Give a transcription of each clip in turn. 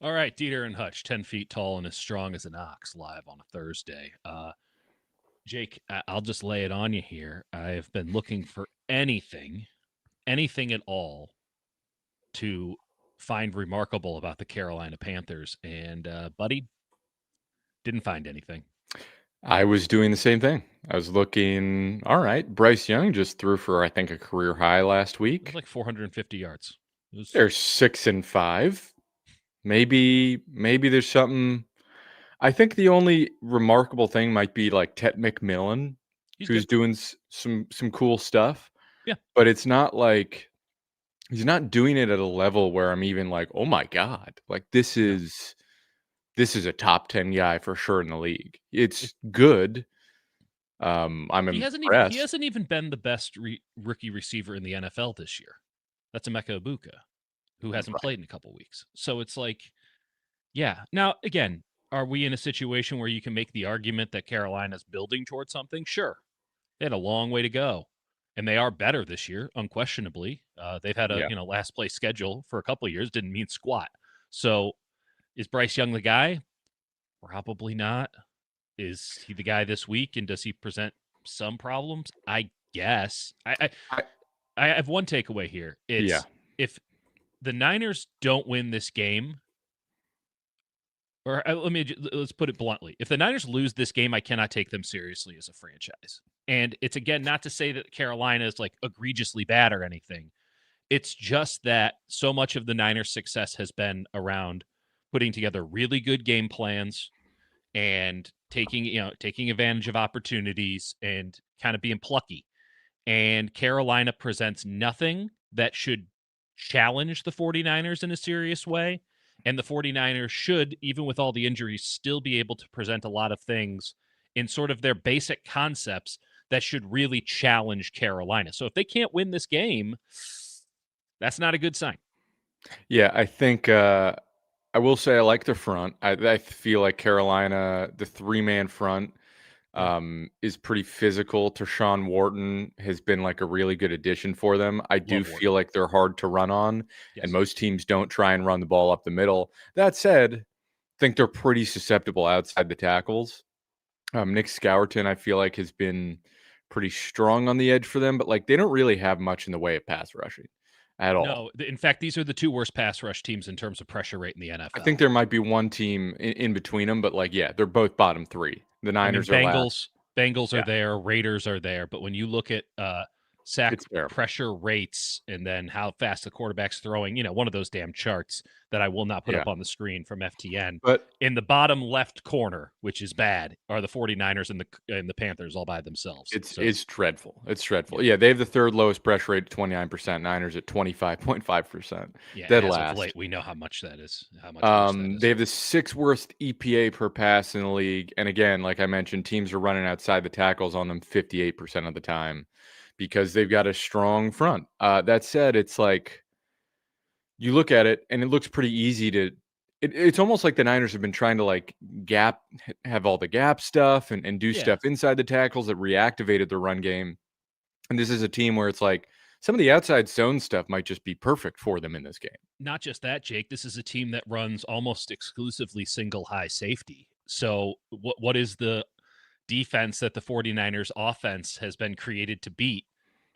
All right, Dieter and Hutch, 10 feet tall and as strong as an ox, live on a Thursday. Jake, I'll just lay it on you here. I've been looking for anything at all to find remarkable about the Carolina Panthers, and buddy, didn't find anything. I was doing the same thing. I was looking, all right, Bryce Young just threw for, I think, a career high last It was week. like 450 yards. It was, They're 6-5. Maybe there's something. I think the only remarkable thing might be like Ted McMillan, he's who's good. doing some cool stuff. Yeah. But it's not like he's not doing it at a level where I'm even like, oh my God, like this No. is a top 10 guy for sure in the league. It's good. I'm He impressed. hasn't even been the best rookie receiver in the NFL this year. That's Emeka Ibuka, who hasn't Right. played in a couple weeks. So it's like, yeah. Now, again, are we in a situation where you can make the argument that Carolina's building towards something? Sure. They had a long way to go, and they are better this year, unquestionably. They've had a Yeah. last place schedule for a couple of years, didn't mean squat. So, is Bryce Young the guy? Probably not. Is he the guy this week, and does he present some problems? I guess. I, I have one takeaway here. yeah. It's if the Niners don't win this game, or let's put it bluntly. If the Niners lose this game, I cannot take them seriously as a franchise. And it's, again, not to say that Carolina is like egregiously bad or anything. It's just that so much of the Niners' success has been around putting together really good game plans and taking advantage of opportunities and kind of being plucky. And Carolina presents nothing that should challenge the 49ers in a serious way. And the 49ers should, even with all the injuries, still be able to present a lot of things in sort of their basic concepts that should really challenge Carolina. So if they can't win this game, that's not a good sign. Yeah. I think I will say I like the front. I feel like Carolina, the 3-man front, Yeah. is pretty physical. Tershawn Wharton has been like a really good addition for them. I do Love feel Wharton. like they're hard to run on, and Yes. most teams don't try and run the ball up the middle. That said, I think they're pretty susceptible outside the tackles. Nick Scourton, I feel like, has been pretty strong on the edge for them, but like they don't really have much in the way of pass rushing at all. No, in fact, these are the two worst pass rush teams in terms of pressure rate in the I think NFL. there might be one team in between them, but like, yeah, they're both bottom 3. The I mean, Niners are last. Bengals are Yeah, there, Raiders are there, but when you look at sack it's terrible. pressure rates and then how fast the quarterback's throwing, one of those damn charts that I will not put Yeah, up on the screen from FTN. but In the bottom left corner, which is bad, are the 49ers and the Panthers all by themselves. it's So, it's dreadful. It's yeah. dreadful. Yeah, they have the 3rd lowest pressure rate at 29%, Niners at 25.5%. Yeah, Dead as of last. late, we know how much that is, how much worse that They is. have the 6th worst EPA per pass in the league, and again, like I mentioned, teams are running outside the tackles on them 58% of the time because they've got a strong front. That said, it's like you look at it and it looks pretty easy to it's almost like the Niners have been trying to like have all the gap stuff and do Yeah. stuff inside the tackles that reactivated the run game. And this is a team where it's like some of the outside zone stuff might just be perfect for them in this game. Not just that, Jake. This is a team that runs almost exclusively single high safety. So what is the defense that the 49ers offense has been created to beat?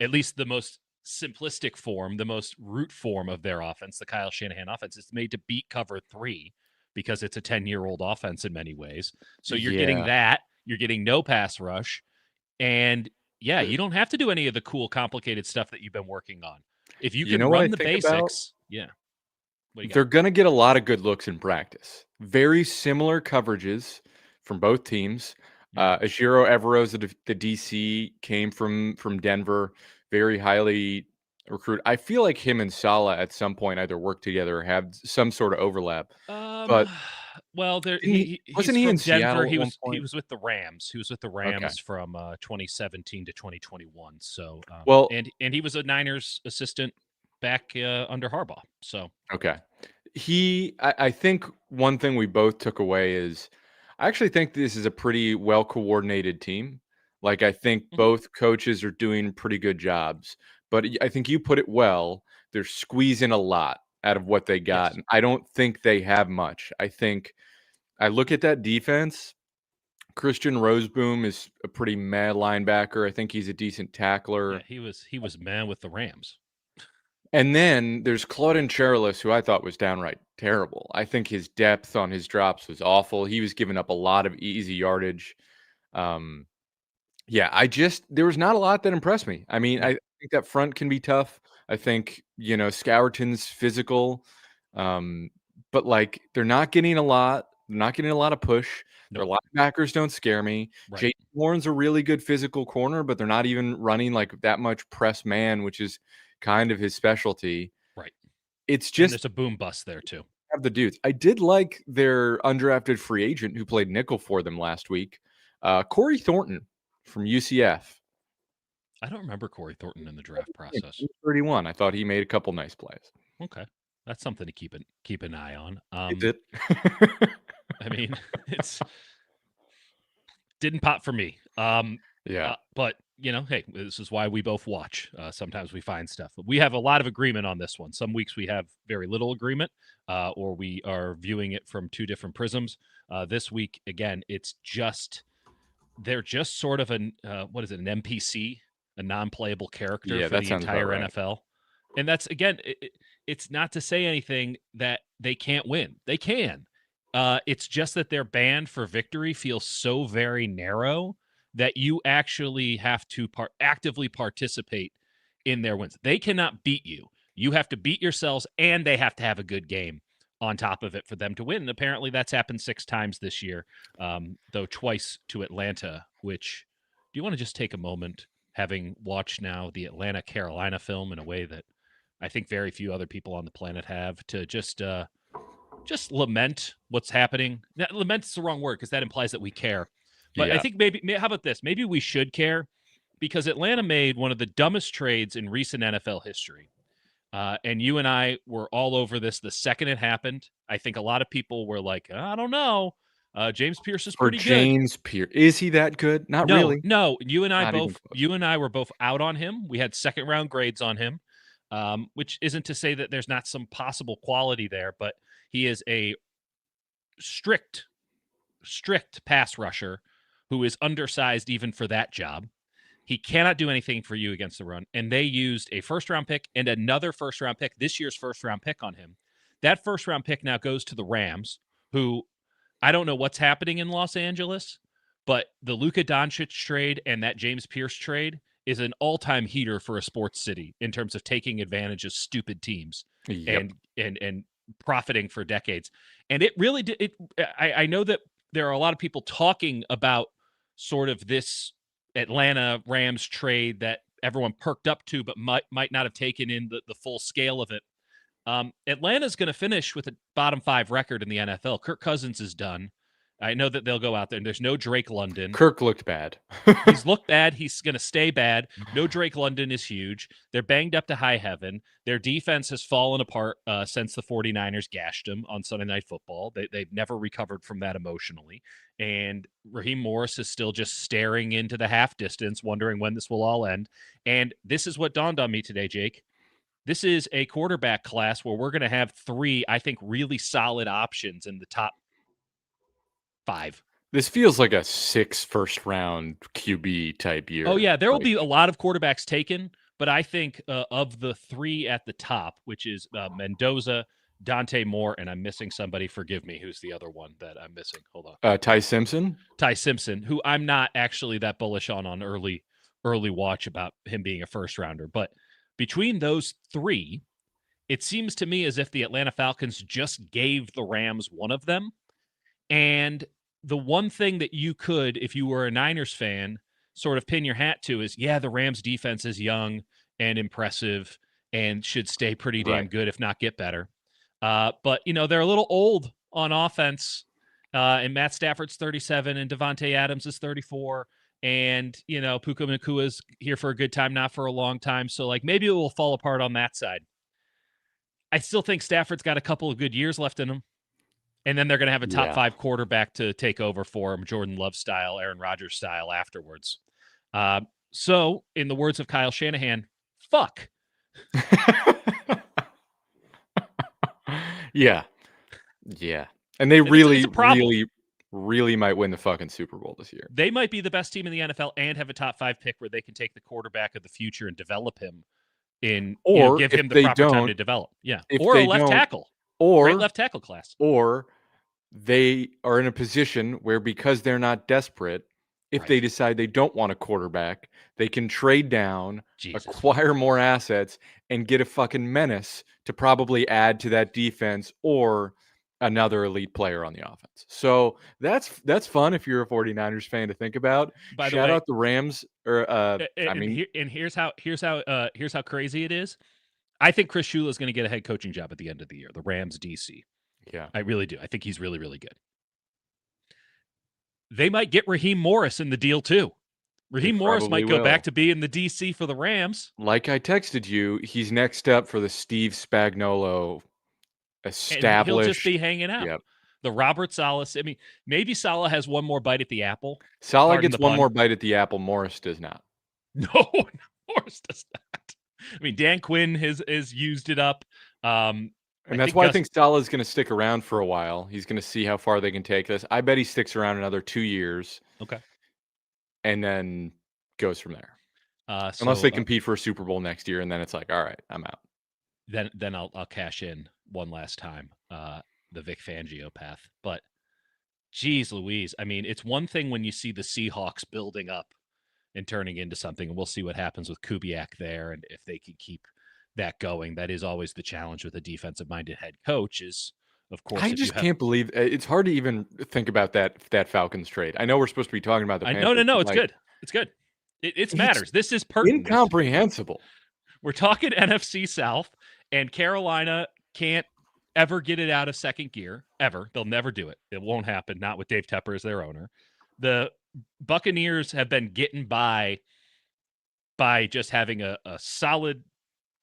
At least the most simplistic form, the most root form of their offense, the Kyle Shanahan offense, is made to beat cover 3 because it's a 10-year-old offense in many ways. So you're getting Yeah. that, you're getting no pass rush, and yeah, you don't have to do any of the cool complicated stuff that you've been working on. If you You can know what I run the think about? basics, yeah. What do you got? They're going to get a lot of good looks in practice. Very similar coverages from both teams. Yeah. Ashiro Everose, the DC, came from Denver, very highly recruited. I feel like him and Sala at some point either work together or have some sort of overlap. Um, But well, there didn't he, he's wasn't he in from Denver. Seattle at He one was he point? was with the Rams. He was with the Okay. Rams from 2017 to 2021. So, Well, and he was a Niners assistant back under Harbaugh. So, okay. I think one thing we both took away is I actually think this is a pretty well coordinated team. Like, I think mhm. both coaches are doing pretty good jobs, but I think you put it well. They're squeezing a lot. out of what they got. Yes. And I don't think they have much. I think I look at that defense. Christian Roseboom is a pretty mad linebacker. I think he's a decent tackler. Yeah, he was man with the Rams. And then there's Claudin Cherylus, who I thought was downright terrible. I think his depth on his drops was awful. He was giving up a lot of easy yardage. Yeah, there was not a lot that impressed me. I mean, No. I think that front can be tough. I think, Scourton's physical, but like they're not getting a lot. They're not getting a lot of push. Their Nope. linebackers don't scare me. Right. Jayden Warren's a really good physical corner, but they're not even running like that much press man, which is kind of his specialty. Right. It's And just there's a boom bust there too. have the dudes. I did like their undrafted free agent who played nickel for them last week, Corey Thornton from UCF. I don't remember Corey Thornton in the draft process. 31. I thought he made a couple nice plays. Okay, that's something to keep an eye on. Is it? I mean, it's didn't pop for me. Yeah. But hey, this is why we both watch. Sometimes we find stuff, but we have a lot of agreement on this one. Some weeks we have very little agreement, or we are viewing it from two different prisms. This week, again, they're just sort of an an NPC, a non-playable character for the entire NFL. And that's, again, it's not to say anything that they can't win. They can. It's just that their band for victory feels so very narrow that you actually have to actively participate in their wins. They cannot beat you. You have to beat yourselves, and they have to have a good game on top of it for them to win. And apparently that's happened 6 times this year, though twice to Atlanta, which, do you want to just take a moment, having watched now the Atlanta-Carolina film in a way that I think very few other people on the planet have, to just lament what's happening? Now, lament's the wrong word because that implies that we care. But I think maybe, how about this? Maybe we should care, because Atlanta made one of the dumbest trades in recent NFL history. And you and I were all over this the second it happened. I think a lot of people were like, I don't know. James Pierce is pretty good. James Pierce. Is he that good? Not really. No. You and I were both out on him. We had second round grades on him, which isn't to say that there's not some possible quality there, but he is a strict pass rusher who is undersized even for that job. He cannot do anything for you against the run. And they used a first-round pick and another first-round pick, this year's first-round pick, on him. That first-round pick now goes to the Rams, who, I don't know what's happening in Los Angeles, but the Luka Doncic trade and that James Pierce trade is an all-time heater for a sports city in terms of taking advantage of stupid teams and profiting for decades. And it really did. I know that there are a lot of people talking about sort of this Atlanta Rams trade that everyone perked up to, but might not have taken in the full scale of it. Atlanta's going to finish with a bottom 5 record in the NFL. Kirk Cousins is done. I know that they'll go out there, and there's no Drake London. Kirk looked bad. He's looked bad. He's going to stay bad. No Drake London is huge. They're banged up to high heaven. Their defense has fallen apart since the 49ers gashed them on Sunday Night Football. They've never recovered from that emotionally. And Raheem Morris is still just staring into the half distance, wondering when this will all end. And this is what dawned on me today, Jake. This is a quarterback class where we're going to have 3, I think, really solid options in the top 5. This feels like a 6 first-round QB type year. Oh, yeah, there will be a lot of quarterbacks taken, but I think of the 3 at the top, which is Mendoza, Dante Moore, and I'm missing somebody. Forgive me. Who's the other one that I'm missing? Hold on. Ty Simpson? Ty Simpson, who I'm not actually that bullish on early watch about him being a first-rounder. But between those 3, it seems to me as if the Atlanta Falcons just gave the Rams one of them. And the one thing that you could, if you were a Niners fan, sort of pin your hat to is, the Rams defense is young and impressive and should stay pretty damn good, if not get better. But, they're a little old on offense, and Matt Stafford's 37 and Devontae Adams is 34. And, Puka Nakua's here for a good time, not for a long time. So, maybe it will fall apart on that side. I still think Stafford's got a couple of good years left in him. And then they're going to have a top 5 quarterback to take over for him, Jordan Love style, Aaron Rodgers style afterwards. So, in the words of Kyle Shanahan, fuck. Yeah. Yeah. And they And it's really, a problem. really, really might win the fucking Super Bowl this year. They might be the best team in the NFL and have a top 5 pick where they can take the quarterback of the future and develop him Or give if him the they proper time don't, to develop. Yeah. if Or a they left don't, tackle. Great or left tackle class. or they are in a position where because they're not desperate, if Right. they decide they don't want a quarterback, they can trade down, Jesus. acquire more assets, and get a fucking menace to probably add to that defense or another elite player on the offense. So that's fun if you're a 49ers fan to think about. By the Shout way, out the Rams or I mean, here's how crazy it is. I think Chris Shula is going to get a head coaching job at the end of the year. The Rams DC. yeah. I really do. I think he's really, really good. They might get Raheem Morris in the deal too. They Raheem Morris probably might go back will. to being the DC for the Rams. Like I texted you, he's next up for the Steve Spagnuolo And he'll just established. be hanging out. Yep. The Robert Saleh. I mean, maybe Saleh has one more bite at the apple. Salah Pardon gets the one pun. more bite at the apple. Morris does not. No, Morris does not. I mean, Dan Quinn has used it up. And that's why I think Salah's going to stick around for a while. He's going to see how far they can take this. I bet he sticks around another 2 years. Okay. And then goes from there. So, unless they compete for a Super Bowl next year, and then it's like, all right, I'm out. Then I'll cash in one last time the Vic Fangio path. But geez Louise, I mean, it's one thing when you see the Seahawks building up and turning into something, and we'll see what happens with Kubiak there and if they can keep that going. That is always the challenge with a defensive-minded head coach is, of course, I just can't believe it's hard to even think about that Falcons trade. I know we're supposed to be talking about the Panthers. No, it's good. It's good. It matters. This is pertinent. Incomprehensible. We're talking NFC South, and Carolina can't ever get it out of second gear, ever. They'll never do it. It won't happen, not with Dave Tepper as their owner. The Buccaneers have been getting by just having a solid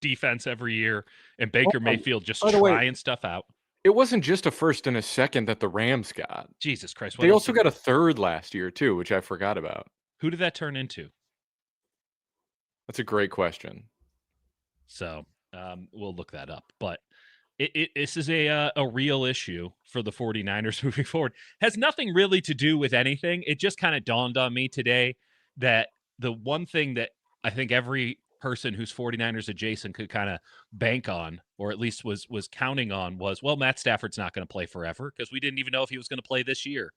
defense every year, and Baker Mayfield just trying stuff out. It wasn't just a first and a second that the Rams got. Jesus Christ. They also got a third last year, too, which I forgot about. Who did that turn into? That's a great question. So we'll look that up. But this is a real issue for the 49ers moving forward. Has nothing really to do with anything. It just kind of dawned on me today that the one thing that I think every person who's 49ers adjacent could kind of bank on, or at least was counting on, was, well, Matt Stafford's not going to play forever because we didn't even know if he was going to play this year.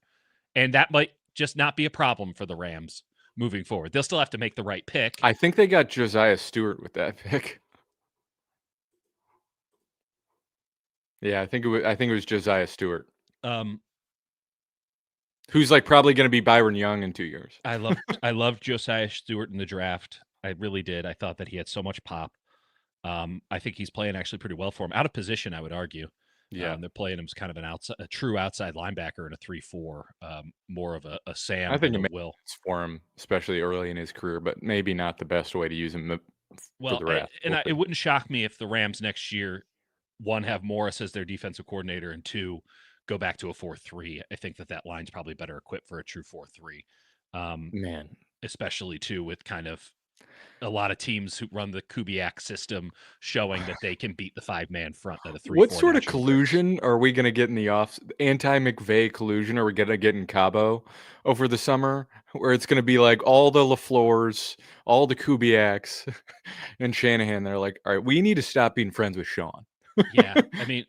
And that might just not be a problem for the Rams moving forward. They'll still have to make the right pick. I think they got Josiah Stewart with that pick. Yeah, I think it was Josiah Stewart. Who's like probably going to be Byron Young in 2 years. I loved Josiah Stewart in the draft. I really did. I thought that he had so much pop. I think he's playing actually pretty well for him. Out of position, I would argue. Yeah, they're playing him as kind of a true outside linebacker in a 3-4, more of a Sam. I think it makes Will sense for him, especially early in his career, but maybe not the best way to use him for the rest. It wouldn't shock me if the Rams next year, one, have Morris as their defensive coordinator, and two, go back to a 4-3. I think that line's probably better equipped for a true 4-3. Man, especially too with kind of a lot of teams who run the Kubiak system showing that they can beat the 5-man front of the 3-4. What sort of collusion are we going to get in the anti-McVay collusion are we going to get in Cabo over the summer, where it's going to be like all the LaFleurs, all the Kubiaks, and Shanahan? They're like, all right, we need to stop being friends with Sean. Yeah, I mean,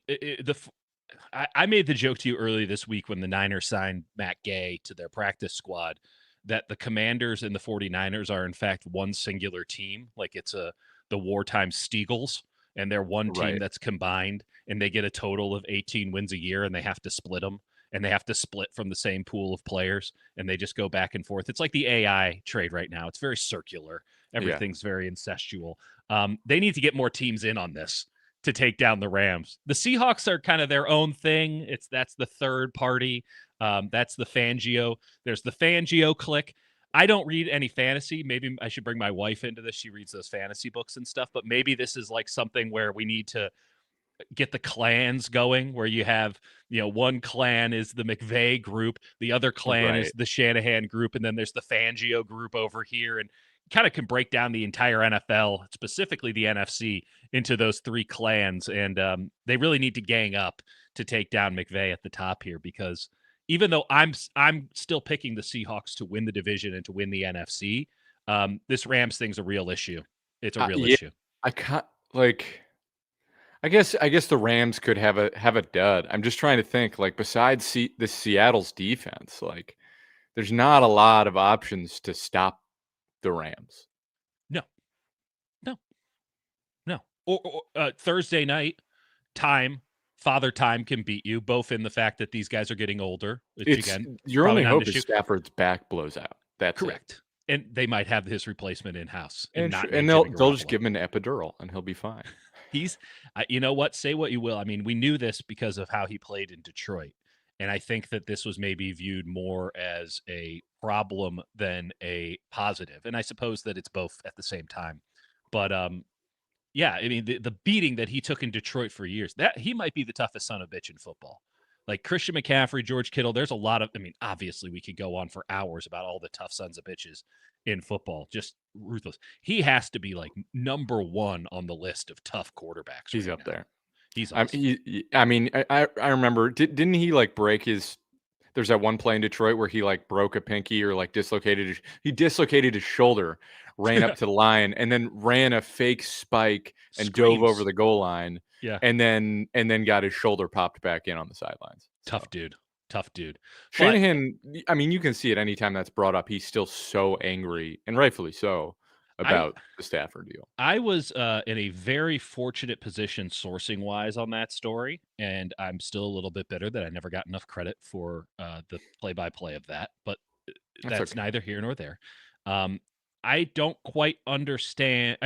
I made the joke to you early this week when the Niners signed Matt Gay to their practice squad that the Commanders and the 49ers are in fact one singular team. Like it's the wartime Steagles, and they're one team that's combined, and they get a total of 18 wins a year, and they have to split them, and they have to split from the same pool of players, and they just go back and forth. It's like the AI trade right now. It's very circular. Everything's very incestual. They need to get more teams in on this to take down the Rams. The Seahawks are kind of their own thing. That's the third party. That's the Fangio. There's the Fangio clique. I don't read any fantasy. Maybe I should bring my wife into this. She reads those fantasy books and stuff, but maybe this is like something where we need to get the clans going, where you have, one clan is the McVay group, the other clan is the Shanahan group, and then there's the Fangio group over here, and kind of can break down the entire NFL, specifically the NFC, into those three clans, and they really need to gang up to take down McVay at the top here, because even though I'm still picking the Seahawks to win the division and to win the NFC, this Rams thing's a real issue. It's a real issue. I can't like. I guess the Rams could have a dud. I'm just trying to think, like, besides the Seattle's defense, like, there's not a lot of options to stop the Rams. No. Or Thursday night, Father Time can beat you, both in the fact that these guys are getting older. Which, again, your only hope is Stafford's back blows out. That's correct. And they might have his replacement in-house. And they'll just give him an epidural, and he'll be fine. He's, you know what? Say what you will. I mean, we knew this because of how he played in Detroit. And I think that this was maybe viewed more as a problem than a positive. And I suppose that it's both at the same time. But yeah, I mean, the beating that he took in Detroit for years, that he might be the toughest son of a bitch in football. Like Christian McCaffrey, George Kittle, there's a lot of, I mean, obviously we could go on for hours about all the tough sons of bitches in football, just ruthless. He has to be like number one on the list of tough quarterbacks. He's up there. He's awesome. I mean, I remember, didn't he like break his, there's that one play in Detroit where he like broke a pinky or like dislocated his shoulder, ran up to the line, and then ran a fake spike and dove over the goal line. Yeah. And then got his shoulder popped back in on the sidelines. Tough dude. Shanahan, I mean, you can see it anytime that's brought up. He's still so angry, and rightfully so, about the Stafford deal. I was in a very fortunate position sourcing wise on that story, and I'm still a little bit bitter that I never got enough credit for the play-by-play of that, but that's okay. Neither here nor there. I don't quite understand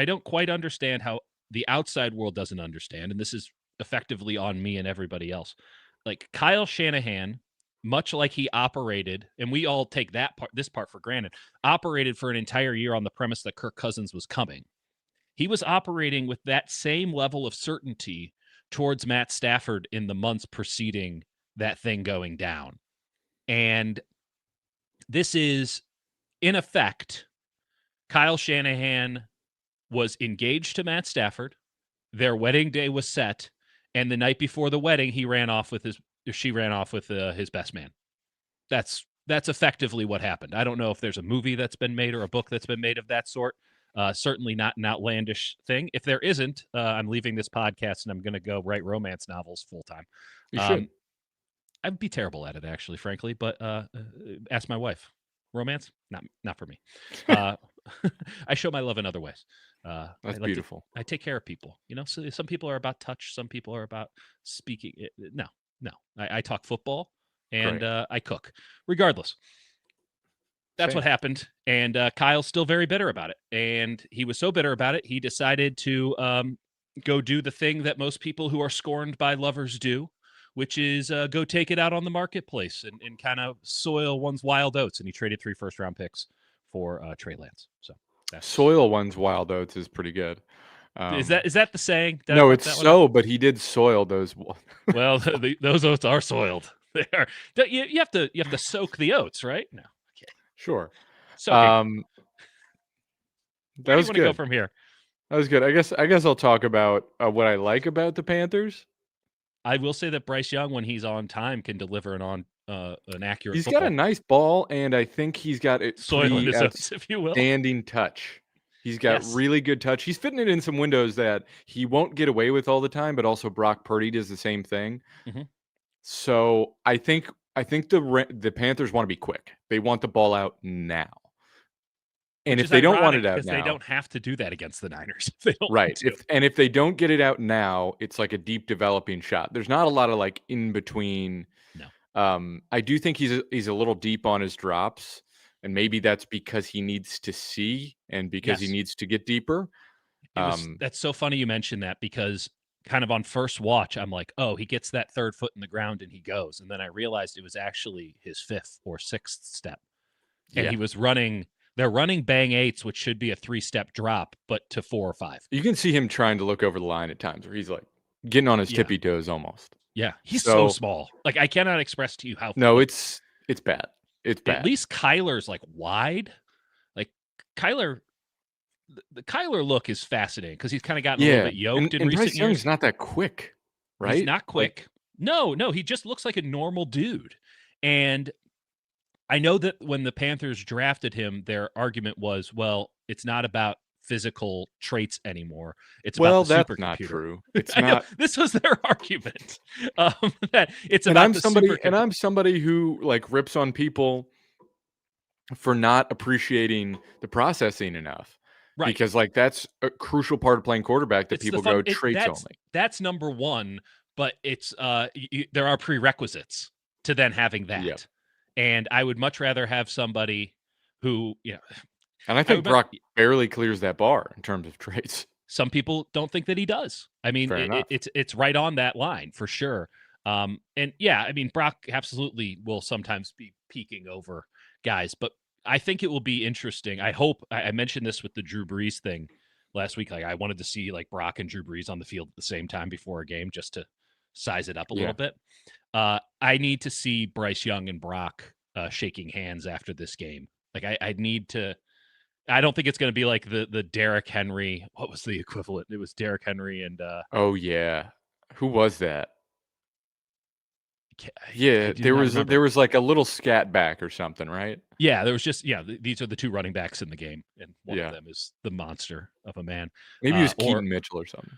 how the outside world doesn't understand, and this is effectively on me and everybody else. Like Kyle Shanahan, much like he operated, and we all take this part for granted, operated for an entire year on the premise that Kirk Cousins was coming. He was operating with that same level of certainty towards Matt Stafford in the months preceding that thing going down. And this is, in effect, Kyle Shanahan was engaged to Matt Stafford. Their wedding day was set, and the night before the wedding, she ran off with his best man. That's effectively what happened. I don't know if there's a movie that's been made or a book that's been made of that sort. Certainly not an outlandish thing. If there isn't, I'm leaving this podcast and I'm going to go write romance novels full time. You should. I'd be terrible at it, actually, frankly. But ask my wife. Romance, not for me. I show my love in other ways. That's beautiful. I take care of people. You know, so some people are about touch. Some people are about speaking. No. I talk football and I cook. Regardless, that's what happened. And Kyle's still very bitter about it. And he was so bitter about it, he decided to go do the thing that most people who are scorned by lovers do, which is go take it out on the marketplace and kind of soil one's wild oats. And he traded 3 first-round picks for Trey Lance. So soil one's wild oats is pretty good. Is that the saying? No, it's so, but he did soil those. Well, those oats are soiled. They are. You have to soak the oats, right? No, okay, sure. So that where was do you good. Want to go from here? That was good. I guess I'll talk about what I like about the Panthers. I will say that Bryce Young, when he's on time, can deliver an accurate. He's got a nice ball, and I think he's got it soil in his oats, if you will. Standing touch. He's got really good touch. He's fitting it in some windows that he won't get away with all the time, but also Brock Purdy does the same thing. Mm-hmm. So I think the Panthers want to be quick. They want the ball out now. And if they don't want it out now, they don't have to do that against the Niners. They don't right. If they don't get it out now, it's like a deep developing shot. There's not a lot of like in between. No. I do think he's a little deep on his drops. And maybe that's because he needs to see and because he needs to get deeper. That's so funny you mentioned that, because kind of on first watch, I'm like, oh, he gets that third foot in the ground and he goes. And then I realized it was actually his 5th or 6th step. And he was running, they're running bang 8s, which should be a 3-step drop, but to 4 or 5. You can see him trying to look over the line at times where he's like getting on his tippy toes almost. Yeah. He's so small. Like, I cannot express to you how. No, it's bad. It's bad. At least Kyler's like wide. Like Kyler, the Kyler look is fascinating because he's kind of gotten a little Yeah, bit yoked in and recent Bryce years. Young's not that quick, He's right? not Like, quick. No, he just looks like a normal dude. And I know that when the Panthers drafted him, their argument was, well, it's not about physical traits anymore. It's about well, the that's not supercomputer. true. It's I know not. this was their argument, that it's And about I'm the somebody who like rips on people for not appreciating the processing enough, right. because like that's a crucial part of playing quarterback, that It's the people fun. go traits only. That's number one, but it's there are prerequisites to then having Yeah, that, and I would much rather have somebody who and I I think would. Brock barely clears that bar in terms of traits. Some people don't think that he does. I mean, Fair enough. it's right on that line for sure. And yeah, I mean, Brock absolutely will sometimes be peeking over guys, but I think it will be interesting. I hope I mentioned this with the Drew Brees thing last week. Like, I wanted to see like Brock and Drew Brees on the field at the same time before a game just to size it up a Yeah. little bit. I need to see Bryce Young and Brock shaking hands after this game. Like, I need to. I don't think it's going to be like the Derrick Henry. What was the equivalent? It was Derrick Henry and Oh yeah. Who was that? I Yeah, do not remember. there was like a little scat back or something, right? Yeah, there was just these are the two running backs in the game, and one of Yeah. them is the monster of a man. Maybe it was Or Keaton Mitchell or something.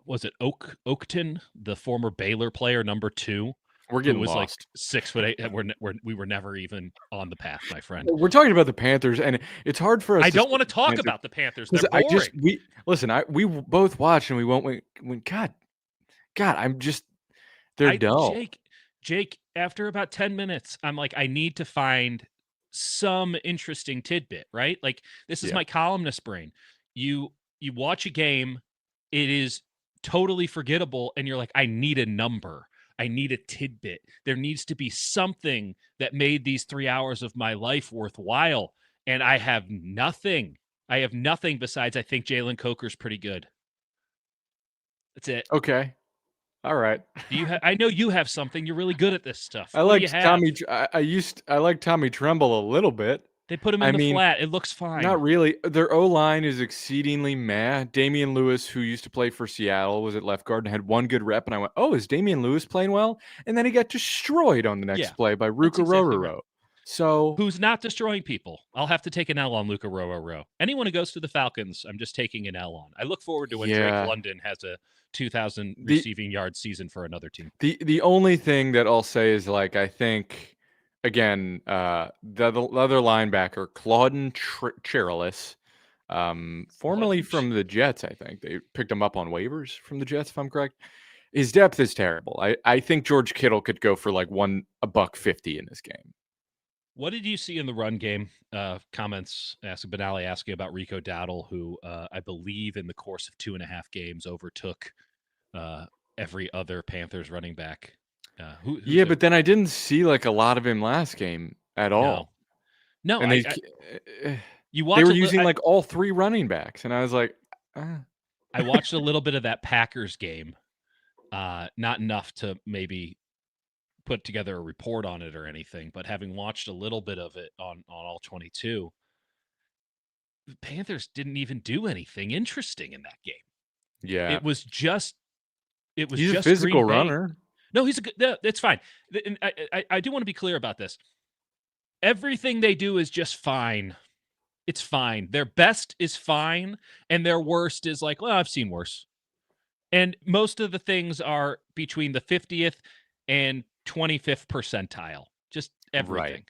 was it Oakton, the former Baylor player, number 2, We're who getting was like lost. 6'8"? We were never even on the path, my friend. We're talking about the Panthers, and it's hard for us I to don't want to stick with the talk Panthers about the Panthers. They're because I boring. we both watched and we went, God, I'm just they're dull. Jake, after about 10 minutes, I'm like, I need to find some interesting tidbit, right? Like, this is Yeah. my columnist brain. You watch a game, it is totally forgettable, and you're like, I need a number. I need a tidbit. There needs to be something that made these 3 hours of my life worthwhile. And I have nothing. I have nothing besides I think Jalen Coker's pretty good. That's it. Okay. All right. Do you I know you have something. You're really good at this stuff. I What do you liked have? I liked Tommy Tremble a little bit. They put him I in the mean, flat. It looks fine. not really. Their O-line is exceedingly meh. Damian Lewis, who used to play for Seattle, was at left guard and had one good rep, and I went, "Oh, is Damian Lewis playing well?" And then he got destroyed on the next Yeah, play by that's Ruka exactly right. Rororo. So, Who's not destroying people? I'll have to take an L on Luca Rowe. Anyone who goes to the Falcons, I'm just taking an L on. I look forward to when Drake yeah. London has a 2,000 The receiving yard season for another team. the only thing that I'll say is, like, I think, again, the other linebacker, Claudin Cherilis, formerly from the Jets, I think. They picked him up on waivers from the Jets, if I'm correct. His depth is terrible. I think George Kittle could go for like $1.50 in this game. What did you see in the run game? Comments Benali asking about Rico Dowdle, who I believe in the course of 2.5 games overtook every other Panthers running back. But then I didn't see like a lot of him last game at all. No, and you they were using like all 3 running backs, and I was like, I watched a little bit of that Packers game, not enough to maybe put together a report on it or anything, but having watched a little bit of it on all 22, the Panthers didn't even do anything interesting in that game. Yeah, it was just he's a physical runner. No, he's a good. That's fine. And I do want to be clear about this. Everything they do is just fine. It's fine. Their best is fine, and their worst is like, well, I've seen worse. And most of the things are between the 50th and 25th percentile, just everything. Right.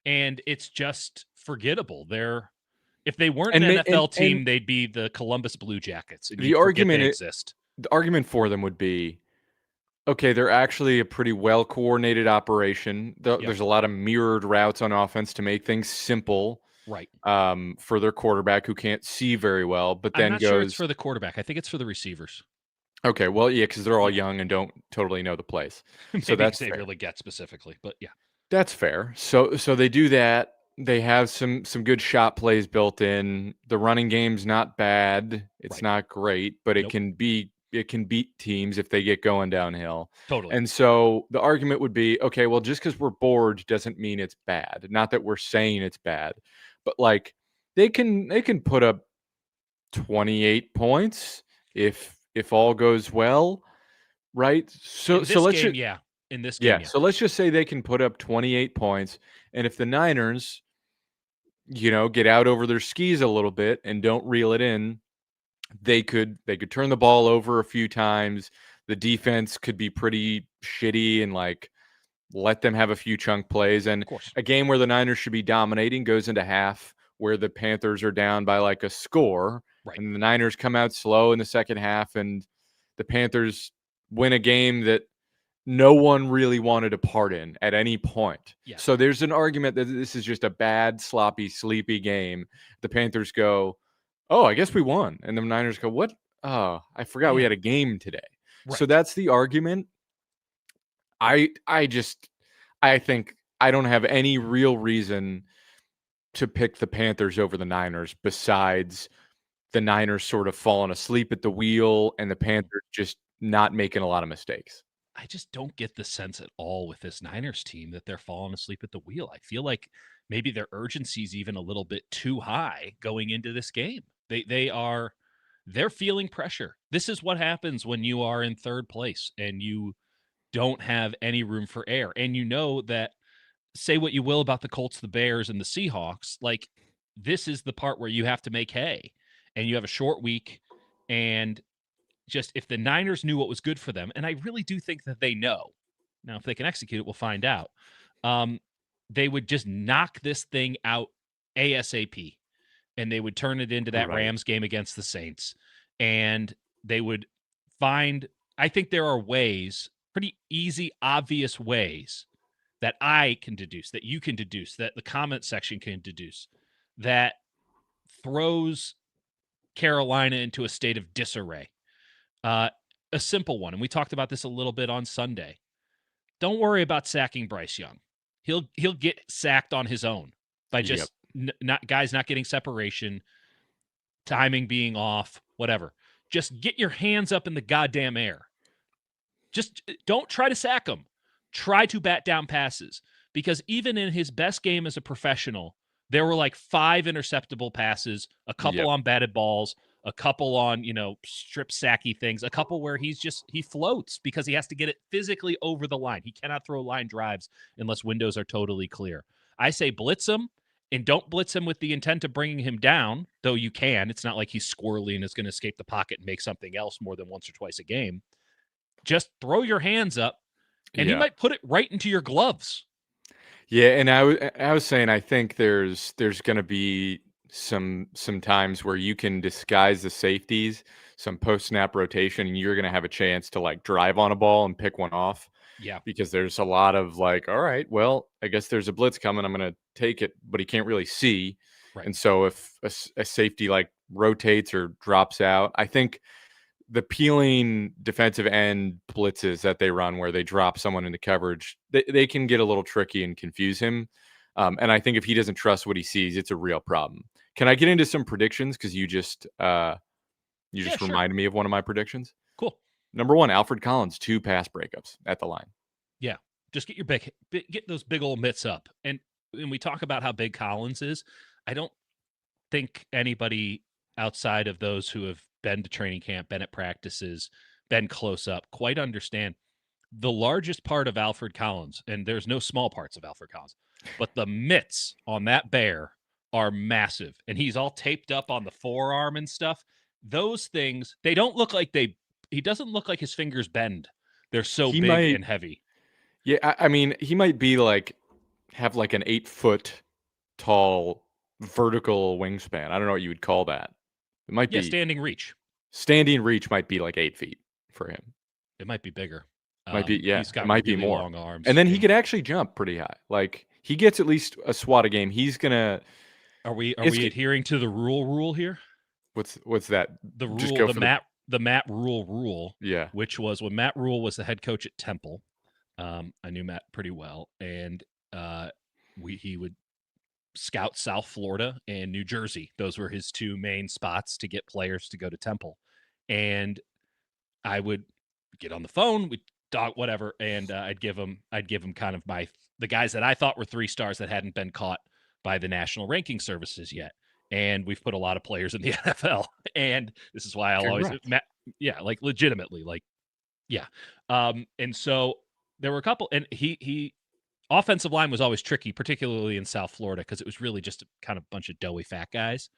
And it's just forgettable. If they weren't an NFL team, they'd be the Columbus Blue Jackets. And the argument exist. The argument for them would be, okay, they're actually a pretty well-coordinated operation. There's a lot of mirrored routes on offense to make things simple. Right. For their quarterback who can't see very well, but then I'm not sure it's for the quarterback. I think it's for the receivers. Okay, well, yeah, because they're all young and don't totally know the plays. So that's Xavier Legette specifically, but yeah, that's fair. So they do that. They have some good shot plays built in. The running game's not bad. It's not great, but it can beat teams if they get going downhill. Totally. And so the argument would be, okay, well, just because we're bored doesn't mean it's bad. Not that we're saying it's bad, but like they can put up 28 points if all goes well, right? So In this let's game, just yeah. In this game, yeah, yeah. so let's just say they can put up 28 points, and if the Niners, get out over their skis a little bit and don't reel it in, they could turn the ball over a few times. The defense could be pretty shitty and like let them have a few chunk plays. And Of course. a game where the Niners should be dominating goes into half where the Panthers are down by like a score, Right. and the Niners come out slow in the second half, and the Panthers win a game that no one really wanted a part in at any point. Yes. So there's an argument that this is just a bad, sloppy, sleepy game. The Panthers go, "Oh, I guess we won." And the Niners go, "What? Oh, I forgot we Man. had a game today." So Right. that's the argument. I think I don't have any real reason to pick the Panthers over the Niners besides the Niners sort of falling asleep at the wheel and the Panthers just not making a lot of mistakes. I just don't get the sense at all with this Niners team that they're falling asleep at the wheel. I feel like maybe their urgency is even a little bit too high going into this game. They're feeling pressure. This is what happens when you are in third place and you don't have any room for error. And you know that, say what you will about the Colts, the Bears, and the Seahawks, like this is the part where you have to make hay, and you have a short week. And just if the Niners knew what was good for them, and I really do think that they know. Now, if they can execute it, we'll find out. They would just knock this thing out ASAP, and they would turn it into that Right. Rams game against the Saints. And they would find, I think there are ways, pretty easy, obvious ways that I can deduce, that you can deduce, that the comment section can deduce, that throws Carolina into a state of disarray. A simple one, and we talked about this a little bit on Sunday. Don't worry about sacking Bryce Young. He'll get sacked on his own by just not getting separation, timing being off, whatever. Just get your hands up in the goddamn air. Just don't try to sack him. Try to bat down passes, because even in his best game as a professional, there were like 5 interceptable passes, a couple on batted balls, a couple on, strip sacky things, a couple where he floats because he has to get it physically over the line. He cannot throw line drives unless windows are totally clear. I say blitz him, and don't blitz him with the intent of bringing him down, though you can. It's not like he's squirrely and is going to escape the pocket and make something else more than once or twice a game. Just throw your hands up, and he might put it right into your gloves. Yeah, and I was saying I think there's going to be some times where you can disguise the safeties, some post snap rotation, and you're going to have a chance to like drive on a ball and pick one off. Yeah. Because there's a lot of like, all right, well, I guess there's a blitz coming. I'm going to take it, but he can't really see. Right. And so if a safety like rotates or drops out, I think the peeling defensive end blitzes that they run where they drop someone into coverage, they can get a little tricky and confuse him. And I think if he doesn't trust what he sees, it's a real problem. Can I get into some predictions? Because you just reminded me of one of my predictions. Cool. Number 1, Alfred Collins, 2 pass breakups at the line. Yeah. Just get those big old mitts up. And when we talk about how big Collins is, I don't think anybody outside of those who have been to training camp, been at practices, been close up, quite understand the largest part of Alfred Collins, and there's no small parts of Alfred Collins, but the mitts on that bear are massive. And he's all taped up on the forearm and stuff. Those things, they don't look like he doesn't look like his fingers bend. They're so big and heavy. Yeah, I mean, he might be like, have like an 8-foot tall vertical wingspan. I don't know what you would call that. It might be standing reach. Standing reach might be like 8 feet for him. It might be bigger. Might be, yeah. He's got it might really be more long arms, and then he could actually jump pretty high. Like he gets at least a swat a game. He's gonna. Are we adhering to the rule here? What's that? The rule, the Matt Rule. Yeah. Which was when Matt Rule was the head coach at Temple. I knew Matt pretty well, and he would scout South Florida and New Jersey. Those were his 2 main spots to get players to go to Temple. And I would get on the phone, we'd talk, whatever, and I'd give him kind of the guys that I thought were 3 stars that hadn't been caught by the national ranking services yet. and we've put a lot of players in the NFL. And this is why I'll always, like legitimately, like, yeah. And so there were a couple, and he offensive line was always tricky, particularly in South Florida, because it was really just a kind of bunch of doughy fat guys.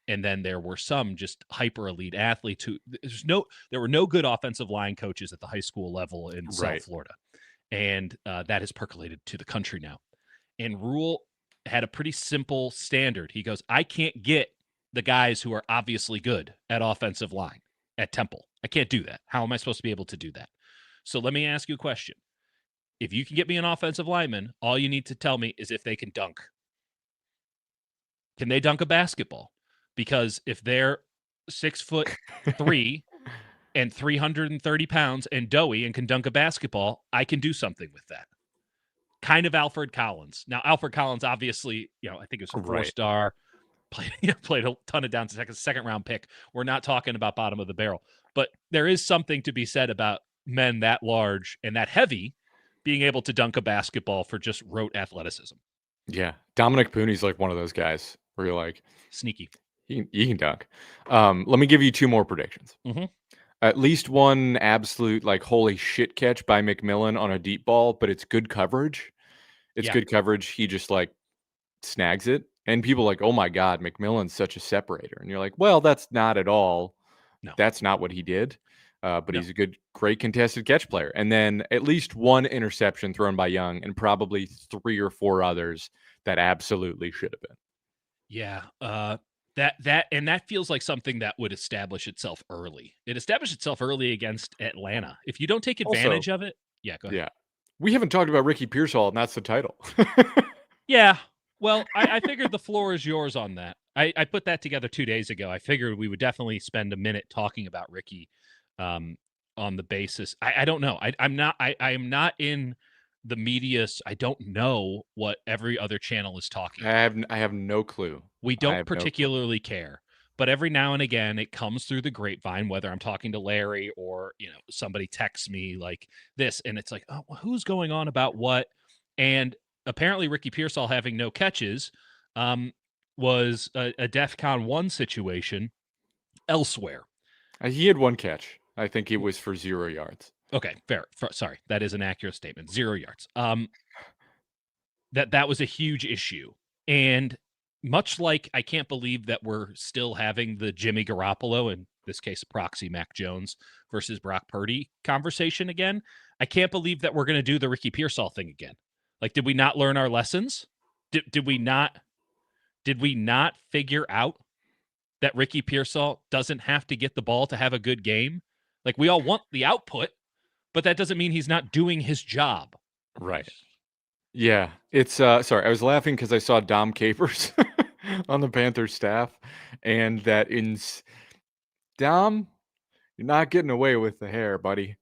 And then there were some just hyper elite athletes who there were no good offensive line coaches at the high school level in South Florida. And that has percolated to the country now. And Rule had a pretty simple standard. He goes, I can't get the guys who are obviously good at offensive line at Temple. I can't do that. How am I supposed to be able to do that? So let me ask you a question. If you can get me an offensive lineman, all you need to tell me is if they can dunk. Can they dunk a basketball? Because if they're 6'3" and 330 pounds and doughy and can dunk a basketball, I can do something with that. Kind of Alfred Collins. Now, Alfred Collins, obviously, I think it was a 4-star, played a ton of downs, second round pick. We're not talking about bottom of the barrel, but there is something to be said about men that large and that heavy being able to dunk a basketball for just rote athleticism. Yeah. Dominic Pooney's like one of those guys where you're like, sneaky. You can dunk. Let me give you 2 more predictions. Mm-hmm. At least one absolute like holy shit catch by McMillan on a deep ball, but it's good coverage. It's good coverage. He just like snags it. And people are like, oh my God, McMillan's such a separator. And you're like, well, that's not at all. No. That's not what he did. But he's a great contested catch player. And then at least one interception thrown by Young and probably 3 or 4 others that absolutely should have been. Yeah. That feels like something that would establish itself early. It established itself early against Atlanta. If you don't take advantage of it, go ahead. Yeah. We haven't talked about Ricky Pearsall, and that's the title. Yeah. Well, I figured the floor is yours on that. I put that together 2 days ago. I figured we would definitely spend a minute talking about Ricky on the basis. I don't know. I am not in the media. I don't know what every other channel is talking about. I have no clue. We don't particularly care. But every now and again, it comes through the grapevine, whether I'm talking to Larry or, somebody texts me like this, and it's like, oh, who's going on about what? And apparently Ricky Pearsall having no catches was a DEFCON 1 situation elsewhere. He had 1 catch. I think it was for 0 yards. Okay, fair. Sorry, that is an accurate statement. 0 yards. That was a huge issue. And much like I can't believe that we're still having the Jimmy Garoppolo, in this case, proxy Mac Jones versus Brock Purdy conversation again, I can't believe that we're going to do the Ricky Pearsall thing again. Like, did we not learn our lessons? Did we not figure out that Ricky Pearsall doesn't have to get the ball to have a good game? Like, we all want the output, but that doesn't mean he's not doing his job. Right. Yeah, it's sorry, I was laughing because I saw Dom Capers on the Panthers staff, and that Dom, you're not getting away with the hair, buddy.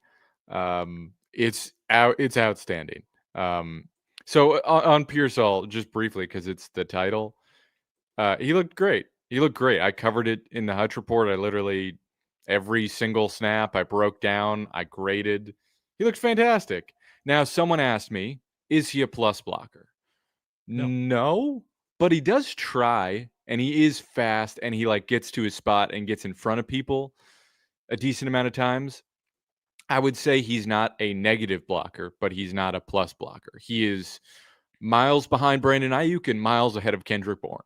It's outstanding. So on Pearsall, just briefly because it's the title, he looked great. I covered it in the Hutch Report. I literally every single snap I broke down, I graded. He looked fantastic. Now, someone asked me, is he a plus blocker? No, but he does try, and he is fast, and he like gets to his spot and gets in front of people a decent amount of times. I would say he's not a negative blocker, but he's not a plus blocker. He is miles behind Brandon Ayuk and miles ahead of Kendrick Bourne,